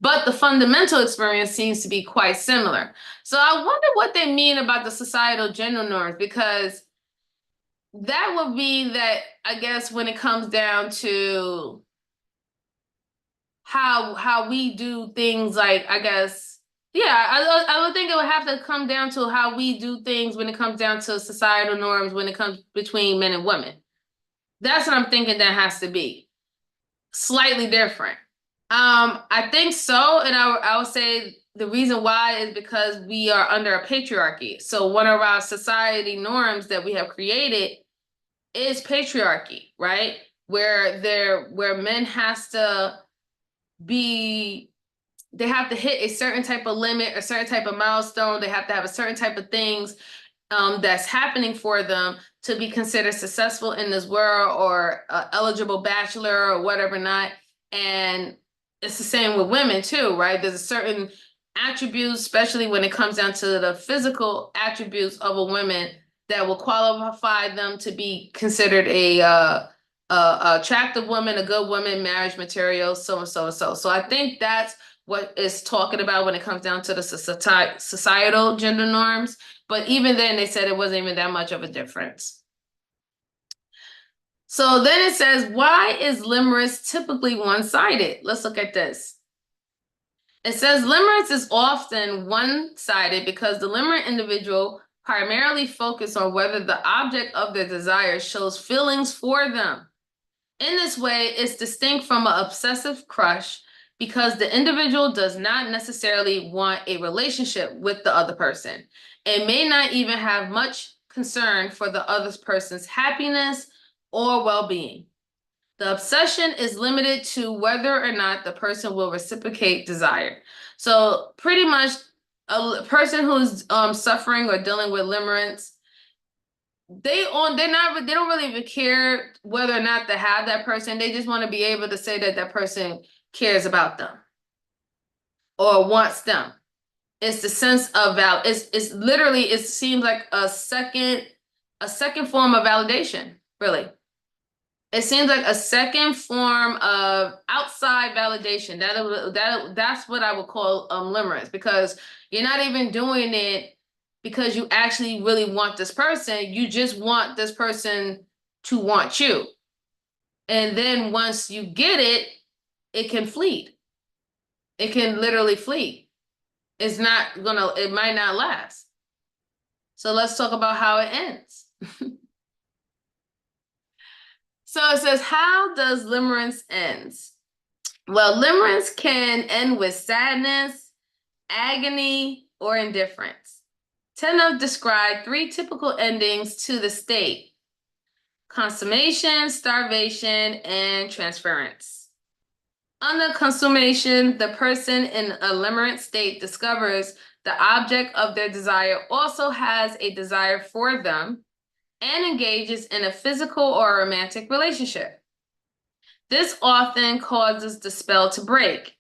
but the fundamental experience seems to be quite similar. So I wonder what they mean about the societal gender norms, because that would be that, I guess, when it comes down to how we do things, like, I guess, yeah, I would think it would have to come down to how we do things when it comes down to societal norms when it comes between men and women. That's what I'm thinking that has to be slightly different. I think so, and I would say the reason why is because we are under a patriarchy. So one of our society norms that we have created is patriarchy, right? Where men has to be, they have to hit a certain type of limit, a certain type of milestone. They have to have a certain type of things that's happening for them to be considered successful in this world, or eligible bachelor or whatever not. And it's the same with women too, right? There's a certain attributes, especially when it comes down to the physical attributes of a woman, that will qualify them to be considered a attractive woman, a good woman, marriage material, so and so and so. So I think that's what it's talking about when it comes down to the societal gender norms. But even then, they said it wasn't even that much of a difference. So then it says, why is limerence typically one-sided? Let's look at this. It says limerence is often one-sided because the limerent individual primarily focus on whether the object of their desire shows feelings for them. In this way, it's distinct from an obsessive crush because the individual does not necessarily want a relationship with the other person and may not even have much concern for the other person's happiness or well-being. The obsession is limited to whether or not the person will reciprocate desire. So pretty much a person who's suffering or dealing with limerence, they don't really even care whether or not to have that person. They just want to be able to say that that person cares about them or wants them. It's the sense of it's literally, it seems like a second form of validation, really. It seems like a second form of outside validation. That's what I would call limerence, because you're not even doing it because you actually really want this person. You just want this person to want you. And then once you get it, it can flee. It can literally flee. It might not last. So let's talk about how it ends. So it says, how does limerence end? Well, limerence can end with sadness, agony, or indifference. Tenov described 3 typical endings to the state. consummation, starvation, and transference. Under consummation, the person in a limerent state discovers the object of their desire also has a desire for them and engages in a physical or romantic relationship. This often causes the spell to break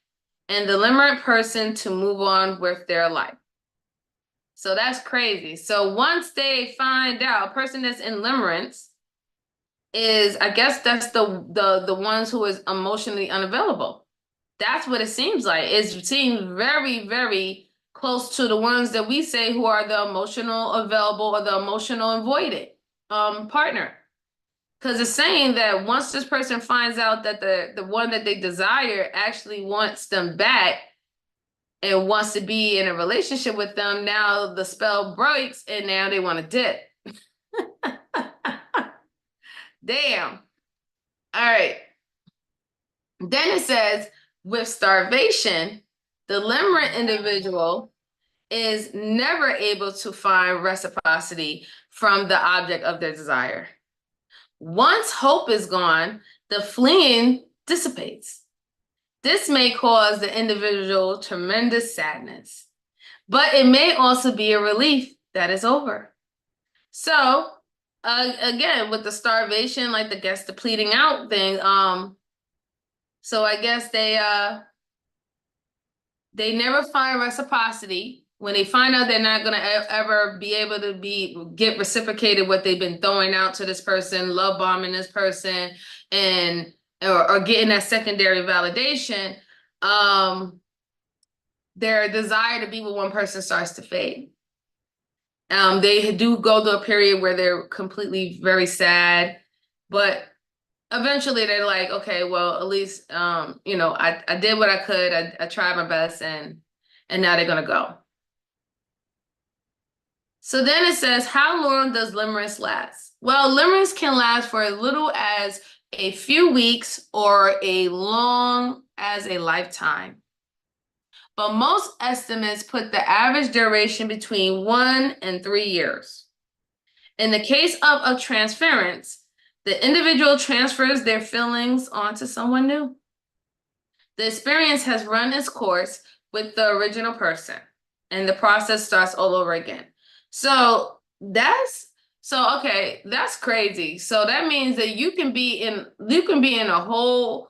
and the limerent person to move on with their life. So that's crazy. So once they find out, a person that's in limerence is, I guess that's the ones who is emotionally unavailable. That's what it seems like. It seems very, very close to the ones that we say who are the emotional available or the emotional avoided partner. Because it's saying that once this person finds out that the one that they desire actually wants them back and wants to be in a relationship with them, now the spell breaks and now they want to dip. Damn. All right. Then it says, with starvation, the limerent individual is never able to find reciprocity from the object of their desire. Once hope is gone, the fleeing dissipates. This may cause the individual tremendous sadness, but it may also be a relief that is over. So, again, with the starvation, like the guess depleting out thing, so I guess they never find reciprocity. When they find out they're not gonna ever be able to get reciprocated what they've been throwing out to this person, love bombing this person, and or getting that secondary validation, their desire to be with one person starts to fade. They do go through a period where they're completely very sad, but eventually they're like, okay, well, at least I did what I could. I tried my best, and now they're gonna go. So then it says, how long does limerence last? Well, limerence can last for as little as a few weeks or as long as a lifetime. But most estimates put the average duration between 1 and 3 years. In the case of a transference, the individual transfers their feelings onto someone new. The experience has run its course with the original person, and the process starts all over again. So that's crazy. So that means that you can be in a whole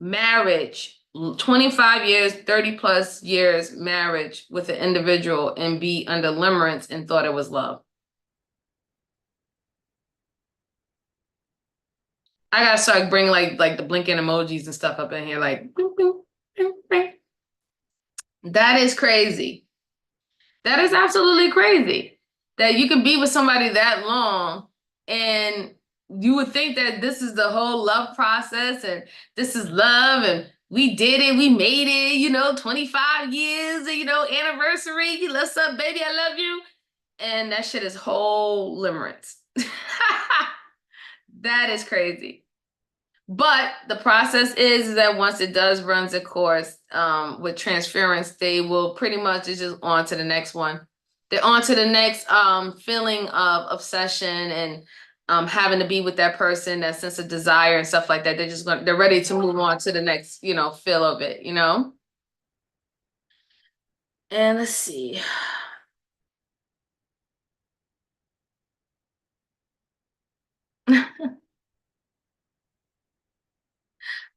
marriage, 25 years, 30 plus years marriage with an individual and be under limerence and thought it was love. I gotta start bringing like the blinking emojis and stuff up in here, like bing, bing, bing, bing. That is crazy. That is absolutely crazy that you can be with somebody that long and you would think that this is the whole love process and this is love and we did it, we made it, 25 years, anniversary. What's up, baby? I love you. And that shit is whole limerence. That is crazy. But the process is that once it does runs its course, with transference, they will pretty much it's just on to the next one. They're on to the next feeling of obsession and having to be with that person, that sense of desire and stuff like that. They're ready to move on to the next, feel of it, And let's see.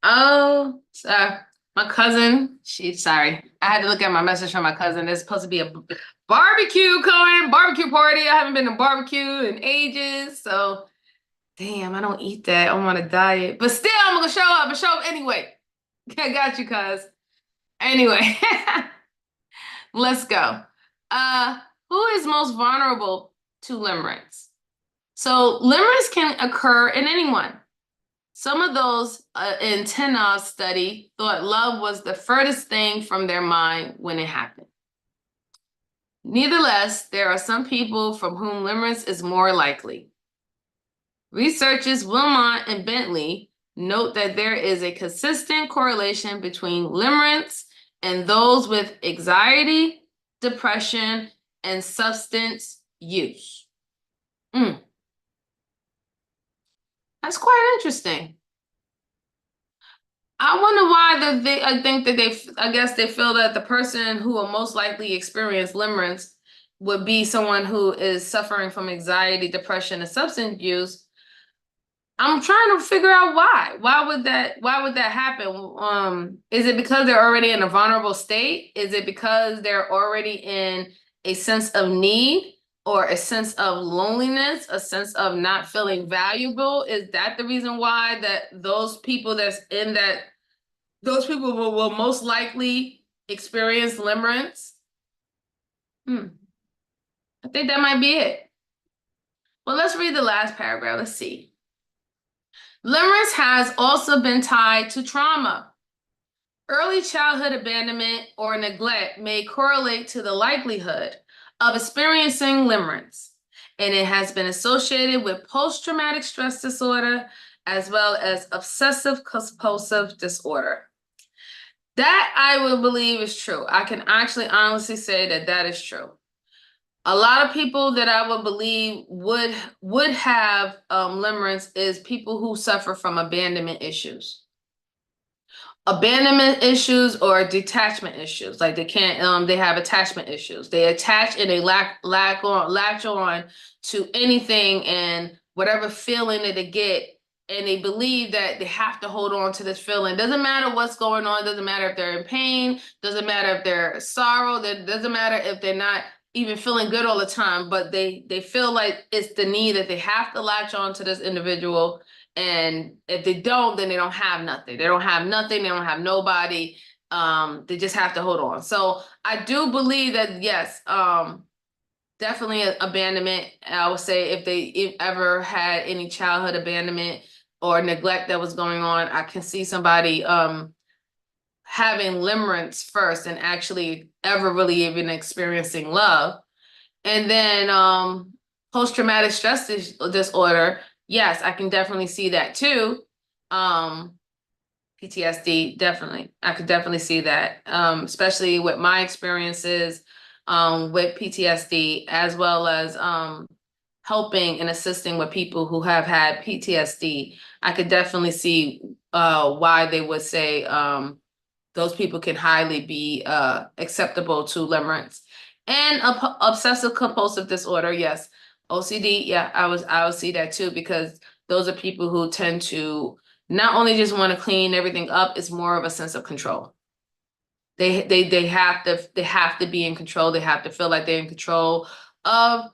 Oh, my cousin, sorry. I had to look at my message from my cousin. There's supposed to be a barbecue party. I haven't been to barbecue in ages. So, damn, I don't eat that. I'm on a diet. But still, I'm gonna show up and show up anyway. I got you, cuz. Anyway, let's go. Who is most vulnerable to limerence? So, limerence can occur in anyone. Some of those in Tenov's study thought love was the furthest thing from their mind when it happened. Nevertheless, there are some people from whom limerence is more likely. Researchers Wilmot and Bentley note that there is a consistent correlation between limerence and those with anxiety, depression, and substance use. That's quite interesting. I wonder why I think that I guess they feel that the person who will most likely experience limerence would be someone who is suffering from anxiety, depression, and substance use. I'm trying to figure out why. Why would that happen? Is it because they're already in a vulnerable state? Is it because they're already in a sense of need or a sense of loneliness, a sense of not feeling valuable? Is that the reason why that those people will most likely experience limerence? I think that might be it. Well, let's read the last paragraph. Let's see. Limerence has also been tied to trauma. Early childhood abandonment or neglect may correlate to the likelihood of experiencing limerence, and it has been associated with post-traumatic stress disorder as well as obsessive compulsive disorder. That I will believe is true. I can actually honestly say that that is true. A lot of people that I would believe would have limerence is people who suffer from abandonment issues, or detachment issues. Like they can't they have attachment issues. They attach and they latch on to anything and whatever feeling that they get, and they believe that they have to hold on to this feeling. Doesn't matter what's going on, doesn't matter if they're in pain, doesn't matter if they're sorrow, that doesn't matter if they're not even feeling good all the time, but they feel like it's the need that they have to latch on to this individual, and if they don't, then they don't have nothing. They don't have nothing. They don't have nobody. They just have to hold on. So I do believe that yes, definitely abandonment. I would say if ever had any childhood abandonment or neglect that was going on, I can see somebody having limerence first and actually ever really even experiencing love. And then post-traumatic stress disorder, yes, I can definitely see that too. Um, PTSD, definitely. I could definitely see that, especially with my experiences with PTSD, as well as helping and assisting with people who have had PTSD. I could definitely see why they would say those people can highly be acceptable to limerence. And obsessive compulsive disorder, yes. OCD, yeah, I would see that too, because those are people who tend to not only just want to clean everything up, it's more of a sense of control. They have to be in control. They have to feel like they're in control of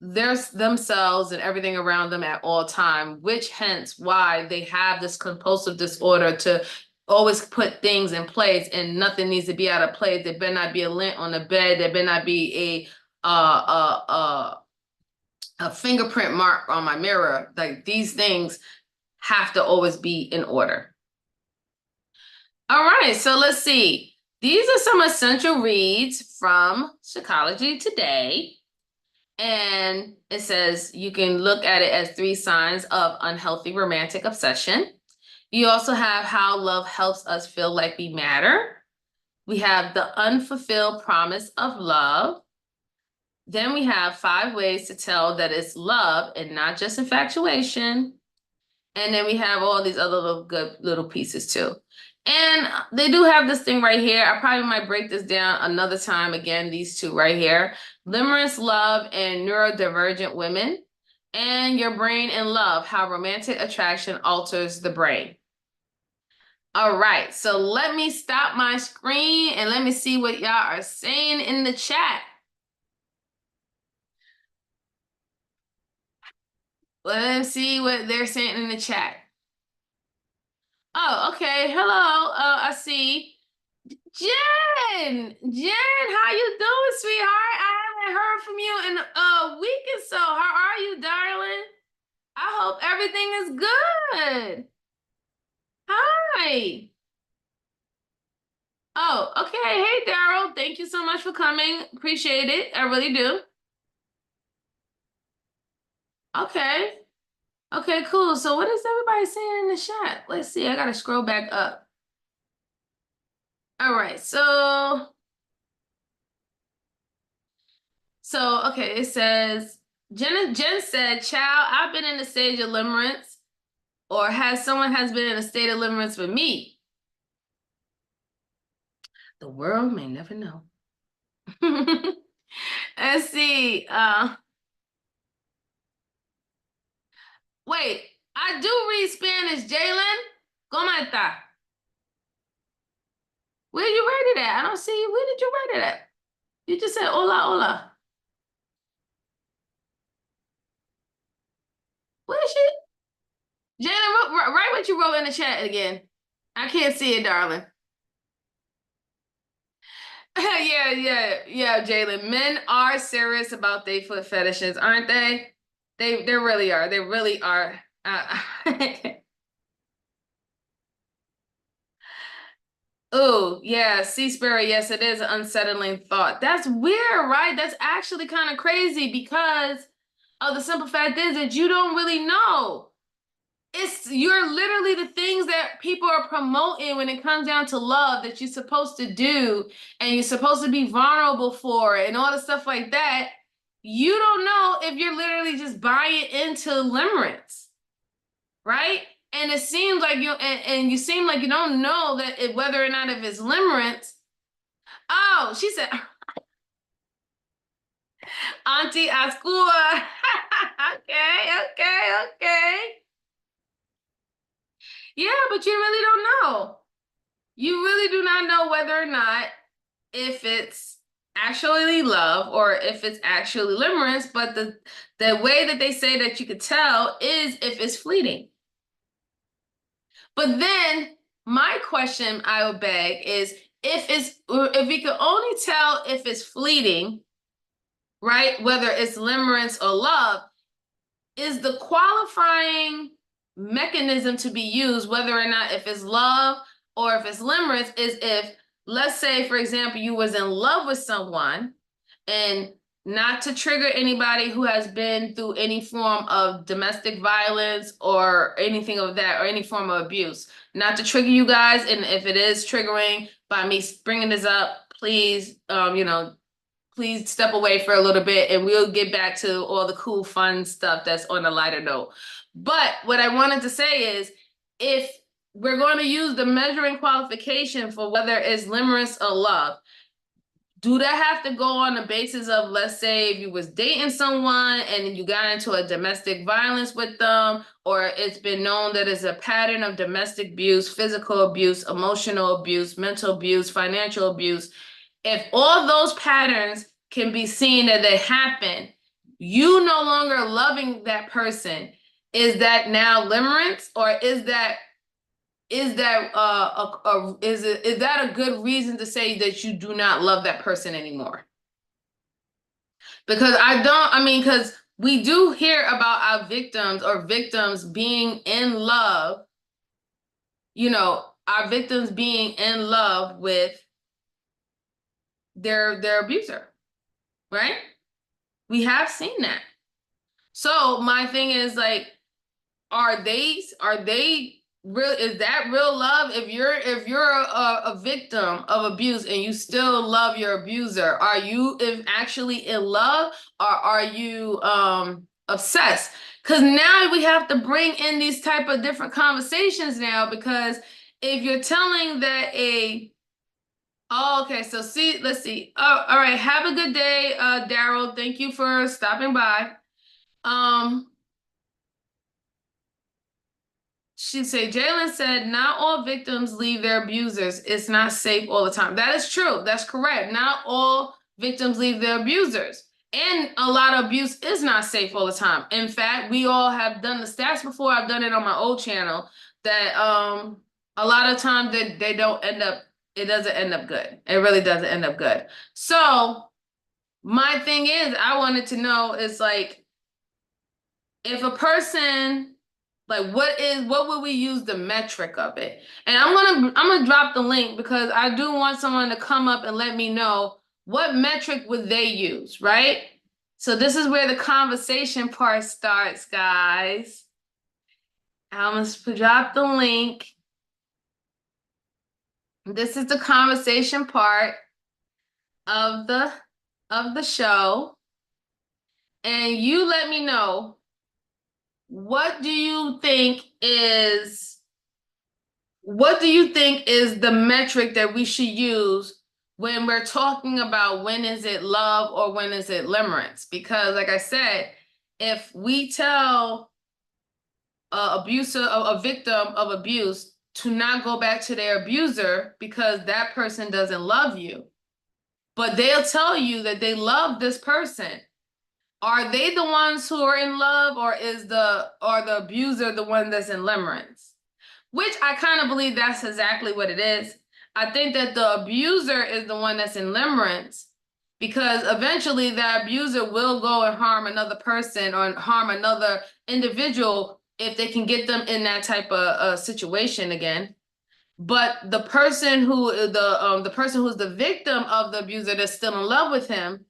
themselves and everything around them at all time, which hence why they have this compulsive disorder to always put things in place, and nothing needs to be out of place. There better not be a lint on the bed. There better not be a fingerprint mark on my mirror. Like these things have to always be in order. All right, so let's see. These are some essential reads from Psychology Today. And it says you can look at it as 3 signs of unhealthy romantic obsession. You also have how love helps us feel like we matter. We have the unfulfilled promise of love. Then we have 5 ways to tell that it's love and not just infatuation. And then we have all these other little good little pieces too. And they do have this thing right here. I probably might break this down another time again, these 2 right here. Limerence, love, and neurodivergent women. And your brain and love, how romantic attraction alters the brain. All right, so let me stop my screen and let me see what y'all are saying in the chat. Let's see what they're saying in the chat. Oh, okay. Hello. I see. Jen, how you doing, sweetheart? I haven't heard from you in a week or so. How are you, darling? I hope everything is good. Hi. Oh, okay. Hey, Daryl. Thank you so much for coming. Appreciate it. I really do. Okay. Okay, cool. So what is everybody saying in the chat? Let's see. I gotta scroll back up. All right. So okay, it says Jen said, "Child, I've been in the stage of limerence. or has been in a state of limerence with me? The world may never know. Let's see. Wait, I do read Spanish, Jalen. ¿Cómo está? Where you write it at? I don't see you. Where did you write it at? You just said hola, hola. Where is she? Jalen, write what you wrote in the chat again. I can't see it, darling. Yeah, Jalen. Men are serious about their foot fetishes, aren't they? They really are. They really are. Oh, yeah, Seaspiracy. Yes, it is an unsettling thought. That's weird, right? That's actually kind of crazy because the simple fact is that you don't really know. You're literally the things that people are promoting when it comes down to love that you're supposed to do and you're supposed to be vulnerable for and all the stuff like that. You don't know if you're literally just buying into limerence, right? And it seems like and you seem like you don't know that whether or not if it's limerence. Oh, she said, Auntie Ascua. Okay. Yeah, but you really don't know. You really do not know whether or not if it's actually love or if it's actually limerence, but the way that they say that you could tell is if it's fleeting. But then my question I would beg is if we could only tell if it's fleeting, right? Whether it's limerence or love, is the qualifying mechanism to be used, whether or not if it's love or if it's limerence, is if, let's say, for example, you was in love with someone, and not to trigger anybody who has been through any form of domestic violence or anything of that, or any form of abuse. Not to trigger you guys, and if it is triggering by me bringing this up, please, please step away for a little bit and we'll get back to all the cool, fun stuff that's on a lighter note. But what I wanted to say is, if we're going to use the measuring qualification for whether it's limerence or love, do that have to go on the basis of, let's say, if you was dating someone and you got into a domestic violence with them, or it's been known that it's a pattern of domestic abuse, physical abuse, emotional abuse, mental abuse, financial abuse. If all those patterns can be seen that they happen, you no longer loving that person, is that now limerence, or is that is that a good reason to say that you do not love that person anymore? Because because we do hear about our victims or victims being in love, our victims being in love with their abuser, right? We have seen that. So my thing is, like, are they real? Is that real love? If you're a victim of abuse and you still love your abuser, are you actually in love, or are you obsessed? Because now we have to bring in these type of different conversations now, because if you're telling that okay, so let's see. Oh, all right. Have a good day, Daryl. Thank you for stopping by. She said, Jalen said, not all victims leave their abusers. It's not safe all the time. That is true. That's correct. Not all victims leave their abusers. And a lot of abuse is not safe all the time. In fact, we all have done the stats before. I've done it on my old channel, that a lot of times they don't end up, it doesn't end up good. It really doesn't end up good. So my thing is, I wanted to know is, like, if a person, like, what would we use the metric of it? And I'm gonna drop the link, because I do want someone to come up and let me know what metric would they use, right? So this is where the conversation part starts, guys. I'm gonna drop the link. This is the conversation part of the show. And you let me know what do you think is what do you think is the metric that we should use when we're talking about when is it love or when is it limerence? Because like I said, if we tell a victim of abuse to not go back to their abuser because that person doesn't love you, but they'll tell you that they love this person. Are they the ones who are in love, or is the abuser the one that's in limerence? Which I kind of believe that's exactly what it is. I think that the abuser is the one that's in limerence because eventually that abuser will go and harm another person or harm another individual if they can get them in that type of situation again. But the person who's the victim of the abuser that's still in love with him,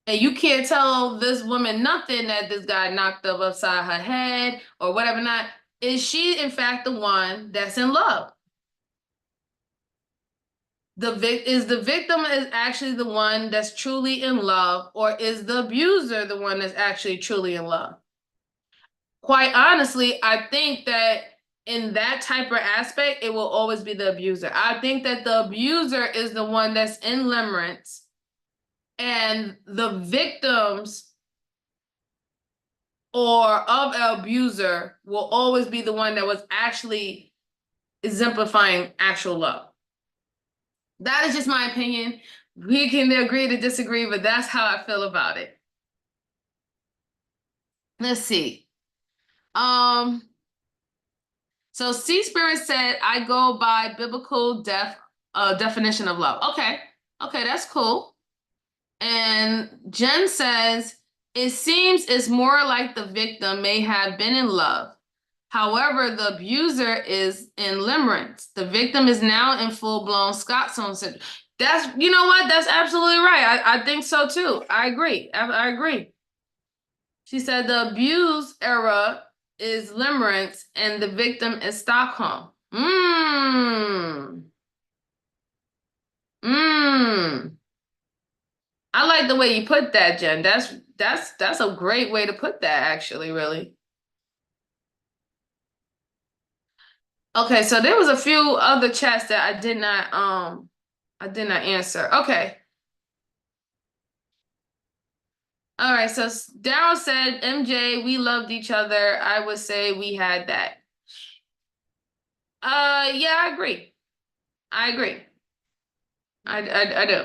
and you can't tell this woman nothing that this guy knocked up upside her head or whatever not. Is she in fact the one that's in love? The victim is actually the one that's truly in love, or is the abuser the one that's actually truly in love? Quite honestly, I think that in that type of aspect, it will always be the abuser. I think that the abuser is the one that's in limerence, and the victims or of an abuser will always be the one that was actually exemplifying actual love. That is just my opinion. We can agree to disagree, but that's how I feel about it. Let's see. Um, so Sea Spirit said, I go by biblical definition of love. Okay. Okay, that's cool. And Jen says, it seems it's more like the victim may have been in love. However, the abuser is in limerence. The victim is now in full-blown Scotsone syndrome. That's, you know what? That's absolutely right. I think so too. I agree. I agree. She said the abuse era is limerence and the victim is Stockholm. Mmm. Mmm. I like the way you put that, Jen. That's a great way to put that, actually, really. Okay, so there was a few other chats that I did not answer. Okay. All right, so Daryl said, MJ, we loved each other. I would say we had that. Yeah, I agree. I agree. I do.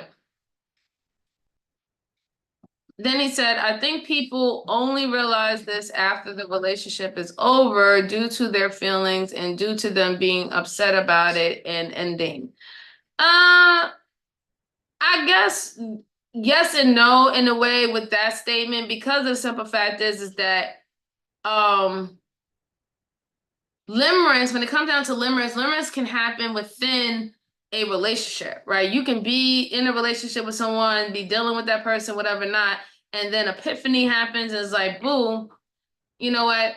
Then he said, I think people only realize this after the relationship is over due to their feelings and due to them being upset about it and ending. I guess yes and no in a way with that statement, because the simple fact is that um limerence, when it comes down to limerence can happen within a relationship, right? You can be in a relationship with someone, be dealing with that person, whatever not, and then epiphany happens and it's like, boom, you know what?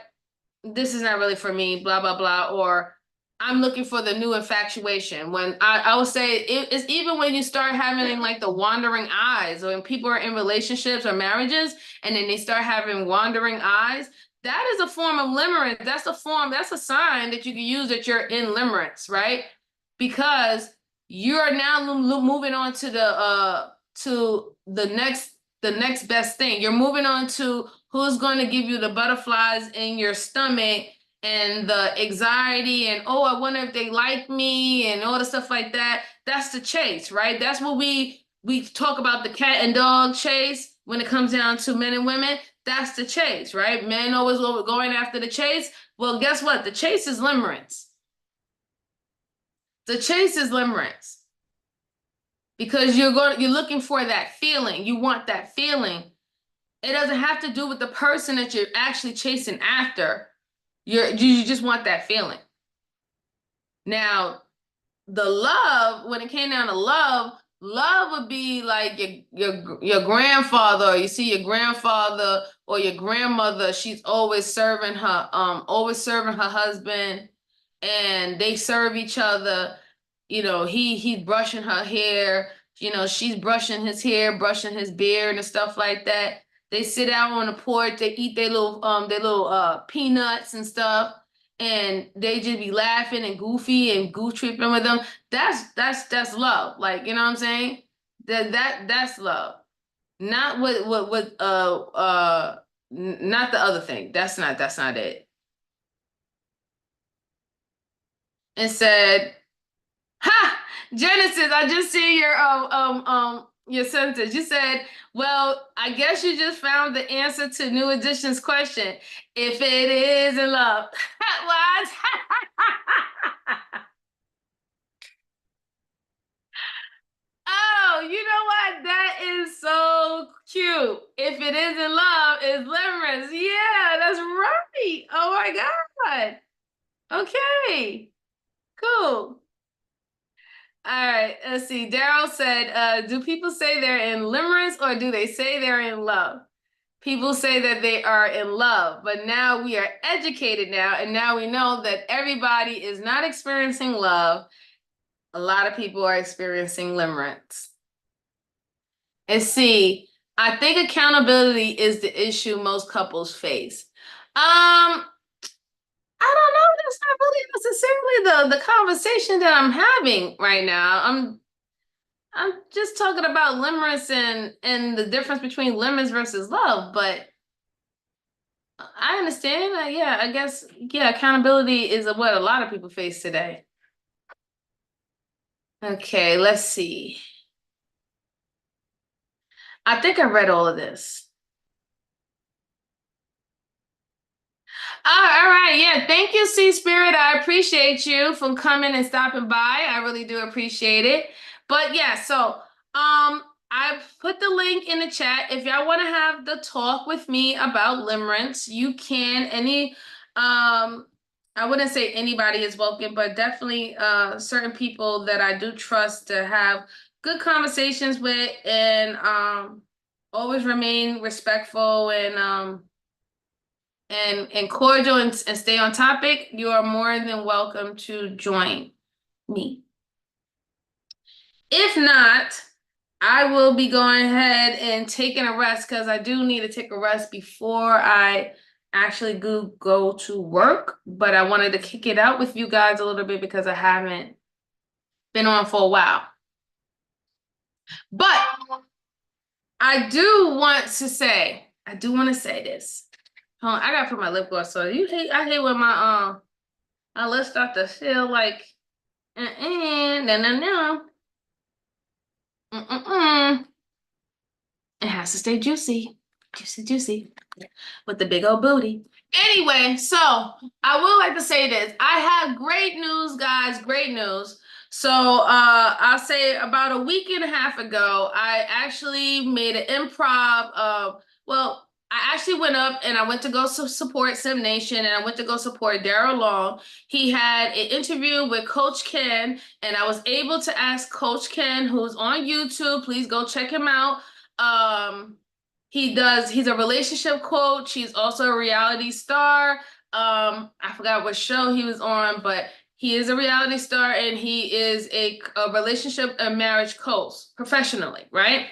This is not really for me, blah, blah, blah, or I'm looking for the new infatuation. When I would say it's even when you start having like the wandering eyes, when people are in relationships or marriages and then they start having wandering eyes, that is a form of limerence. That's a sign that you can use that you're in limerence, right? Because you're now moving on to the next best thing. You're moving on to who's going to give you the butterflies in your stomach and the anxiety and, oh, I wonder if they like me and all the stuff like that. That's the chase, right? That's what we talk about, the cat and dog chase when it comes down to men and women. That's the chase, right? Men always going after the chase. Well, guess what? The chase is limerence. The chase is limerence because you're looking for that feeling. You want that feeling. It doesn't have to do with the person that you're actually chasing after. You just want that feeling. Now, the love, when it came down to love would be like your grandfather, or you see your grandfather or your grandmother, she's always serving her husband, and they serve each other. You know, he's brushing her hair, you know, she's brushing his hair, brushing his beard and stuff like that. They sit out on the porch, they eat their little peanuts and stuff, and they just be laughing and goofy and goof tripping with them. That's love. Like, you know what I'm saying? That's love. Not what not the other thing. That's not it. And said, "Ha! Genesis, I just see your sentence. You said, well, I guess you just found the answer to New Edition's question. If it is in love." What? Oh, you know what? That is so cute. If it is in love, it's limerence. Yeah, that's right. Oh my God. Okay, cool. All right, let's see. Daryl said, do people say they're in limerence or do they say they're in love? People say that they are in love, but now we are educated now, and now we know that everybody is not experiencing love. A lot of people are experiencing limerence. And see, I think accountability is the issue most couples face. I don't know. That's not really necessarily the conversation that I'm having right now. I'm just talking about limerence and the difference between limerence versus love, but I understand. Yeah, I guess yeah, accountability is what a lot of people face today. Okay, let's see. I think I read all of this. Oh, all right. Yeah. Thank you, Sea Spirit. I appreciate you for coming and stopping by. I really do appreciate it. But yeah, so I've put the link in the chat. If y'all want to have the talk with me about limerence, you can. I wouldn't say anybody is welcome, but definitely certain people that I do trust to have good conversations with and always remain respectful and cordial and stay on topic, you are more than welcome to join me. If not, I will be going ahead and taking a rest because I do need to take a rest before I actually go to work. But I wanted to kick it out with you guys a little bit because I haven't been on for a while. But I do want to say this. Hold on, I gotta put my lip gloss on. I hate when my lips start to feel like no no no. Mm-mm-mm. It has to stay juicy. Juicy, juicy. With the big old booty. Anyway, so I would like to say this. I have great news, guys. Great news. So I'll say about a week and a half ago, I actually made an improv well, I actually went up and I went to go support Sim Nation and I went to go support Daryl Long. He had an interview with Coach Ken, and I was able to ask Coach Ken, who's on YouTube, please go check him out. He's a relationship coach. He's also a reality star. I forgot what show he was on, but he is a reality star and he is a relationship and marriage coach professionally, right?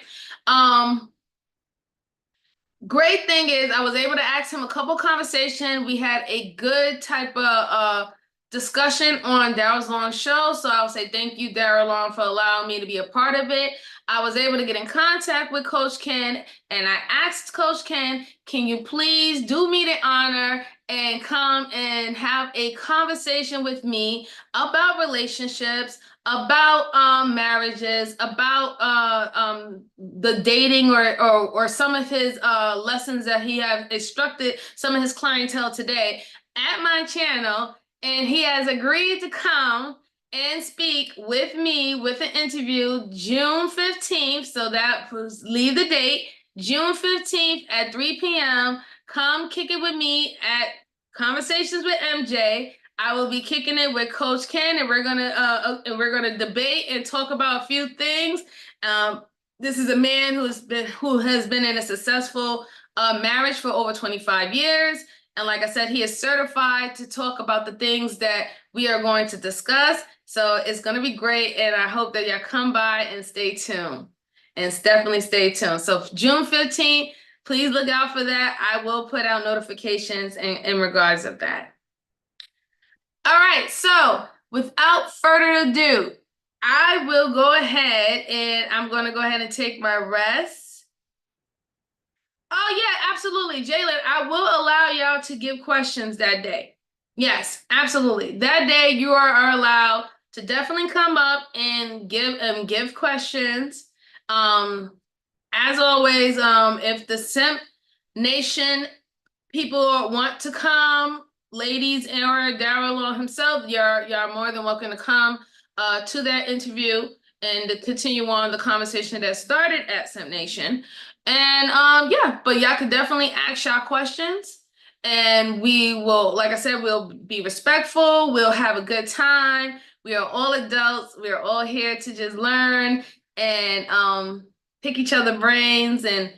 Great thing is I was able to ask him a couple conversations. We had a good type of discussion on Daryl's Long show. So I'll say thank you, Daryl Long, for allowing me to be a part of it. I was able to get in contact with Coach Ken, and I asked Coach Ken, can you please do me the honor and come and have a conversation with me about relationships, about marriages, about the dating or some of his lessons that he has instructed some of his clientele today at my channel, and he has agreed to come and speak with me with an interview June 15th. So that was leave the date, June 15th at 3 p.m. Come kick it with me at Conversations with MJ. I will be kicking it with Coach Ken, and we're gonna debate and talk about a few things. This is a man who has been in a successful marriage for over 25 years. And like I said, he is certified to talk about the things that we are going to discuss. So it's going to be great. And I hope that y'all come by and stay tuned. And definitely stay tuned. So June 15th, please look out for that. I will put out notifications in regards of that. All right, so without further ado, I will go ahead and I'm going to go ahead and take my rest. Oh, yeah, absolutely. Jalen, I will allow y'all to give questions that day. Yes, absolutely. That day you are allowed to definitely come up and give questions. Um, as always, if the Simp Nation people want to come, ladies or Daryl himself, you're more than welcome to come to that interview and to continue on the conversation that started at Simp Nation. And yeah, but y'all could definitely ask y'all questions. And we will, like I said, we'll be respectful, we'll have a good time. We are all adults, we are all here to just learn and pick each other brains and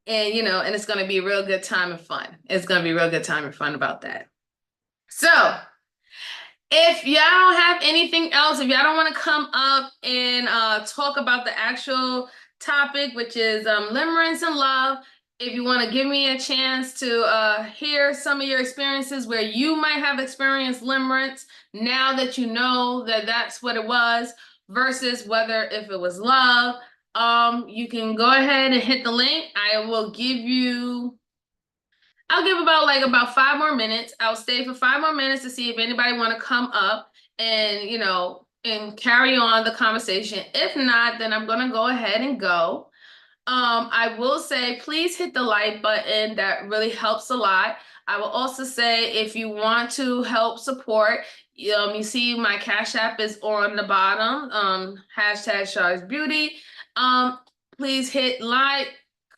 you know, and it's going to be a real good time and fun. It's going to be a real good time and fun about that. So, if y'all don't have anything else, if y'all don't want to come up and talk about the actual topic, which is limerence and love, if you want to give me a chance to hear some of your experiences where you might have experienced limerence now that you know that that's what it was versus whether if it was love, you can go ahead and hit the link. I'll give about 5 more minutes. I'll stay for 5 more minutes to see if anybody want to come up and and carry on the conversation. If not, then I'm gonna go ahead and go. I will say, please hit the like button. That really helps a lot. I will also say, if you want to help support, you see my Cash App is on the bottom. Hashtag Shaw's Beauty. Please hit like,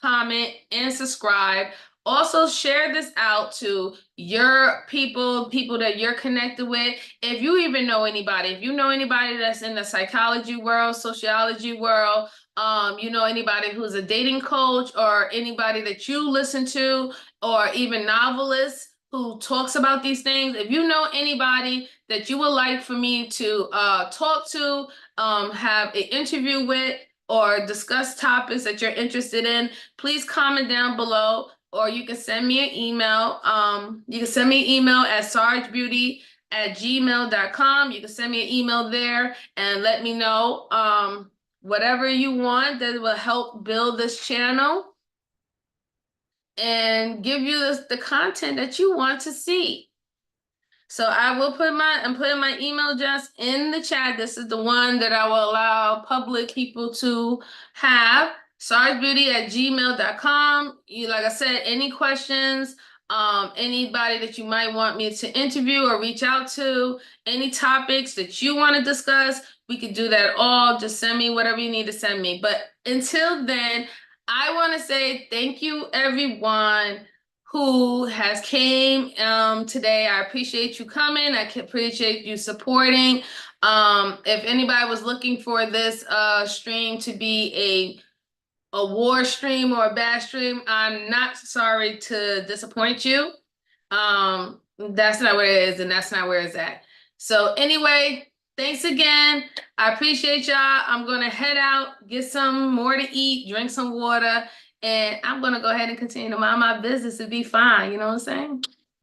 comment, and subscribe. Also, share this out to your people that you're connected with. If you even know anybody, if you know anybody that's in the psychology world, sociology world, you know anybody who's a dating coach or anybody that you listen to, or even novelists who talks about these things, if you know anybody that you would like for me to talk to, have an interview with, or discuss topics that you're interested in, please comment down below, or you can send me an email. You can send me an email at sargbeauty@gmail.com. You can send me an email there and let me know whatever you want that will help build this channel and give you the content that you want to see. So I'm putting my email address in the chat. This is the one that I will allow public people to have. sargebeauty@gmail.com. Like I said, any questions, anybody that you might want me to interview or reach out to, any topics that you want to discuss, we could do that all. Just send me whatever you need to send me. But until then, I want to say thank you, everyone who has came today. I appreciate you coming. I appreciate you supporting. If anybody was looking for this stream to be a war stream or a bad stream, I'm not sorry to disappoint you. That's not what it is, and that's not where it's at. So anyway, thanks again. I appreciate y'all. I'm gonna head out, get some more to eat, drink some water, and I'm gonna go ahead and continue to mind my business and be fine. You know what I'm saying?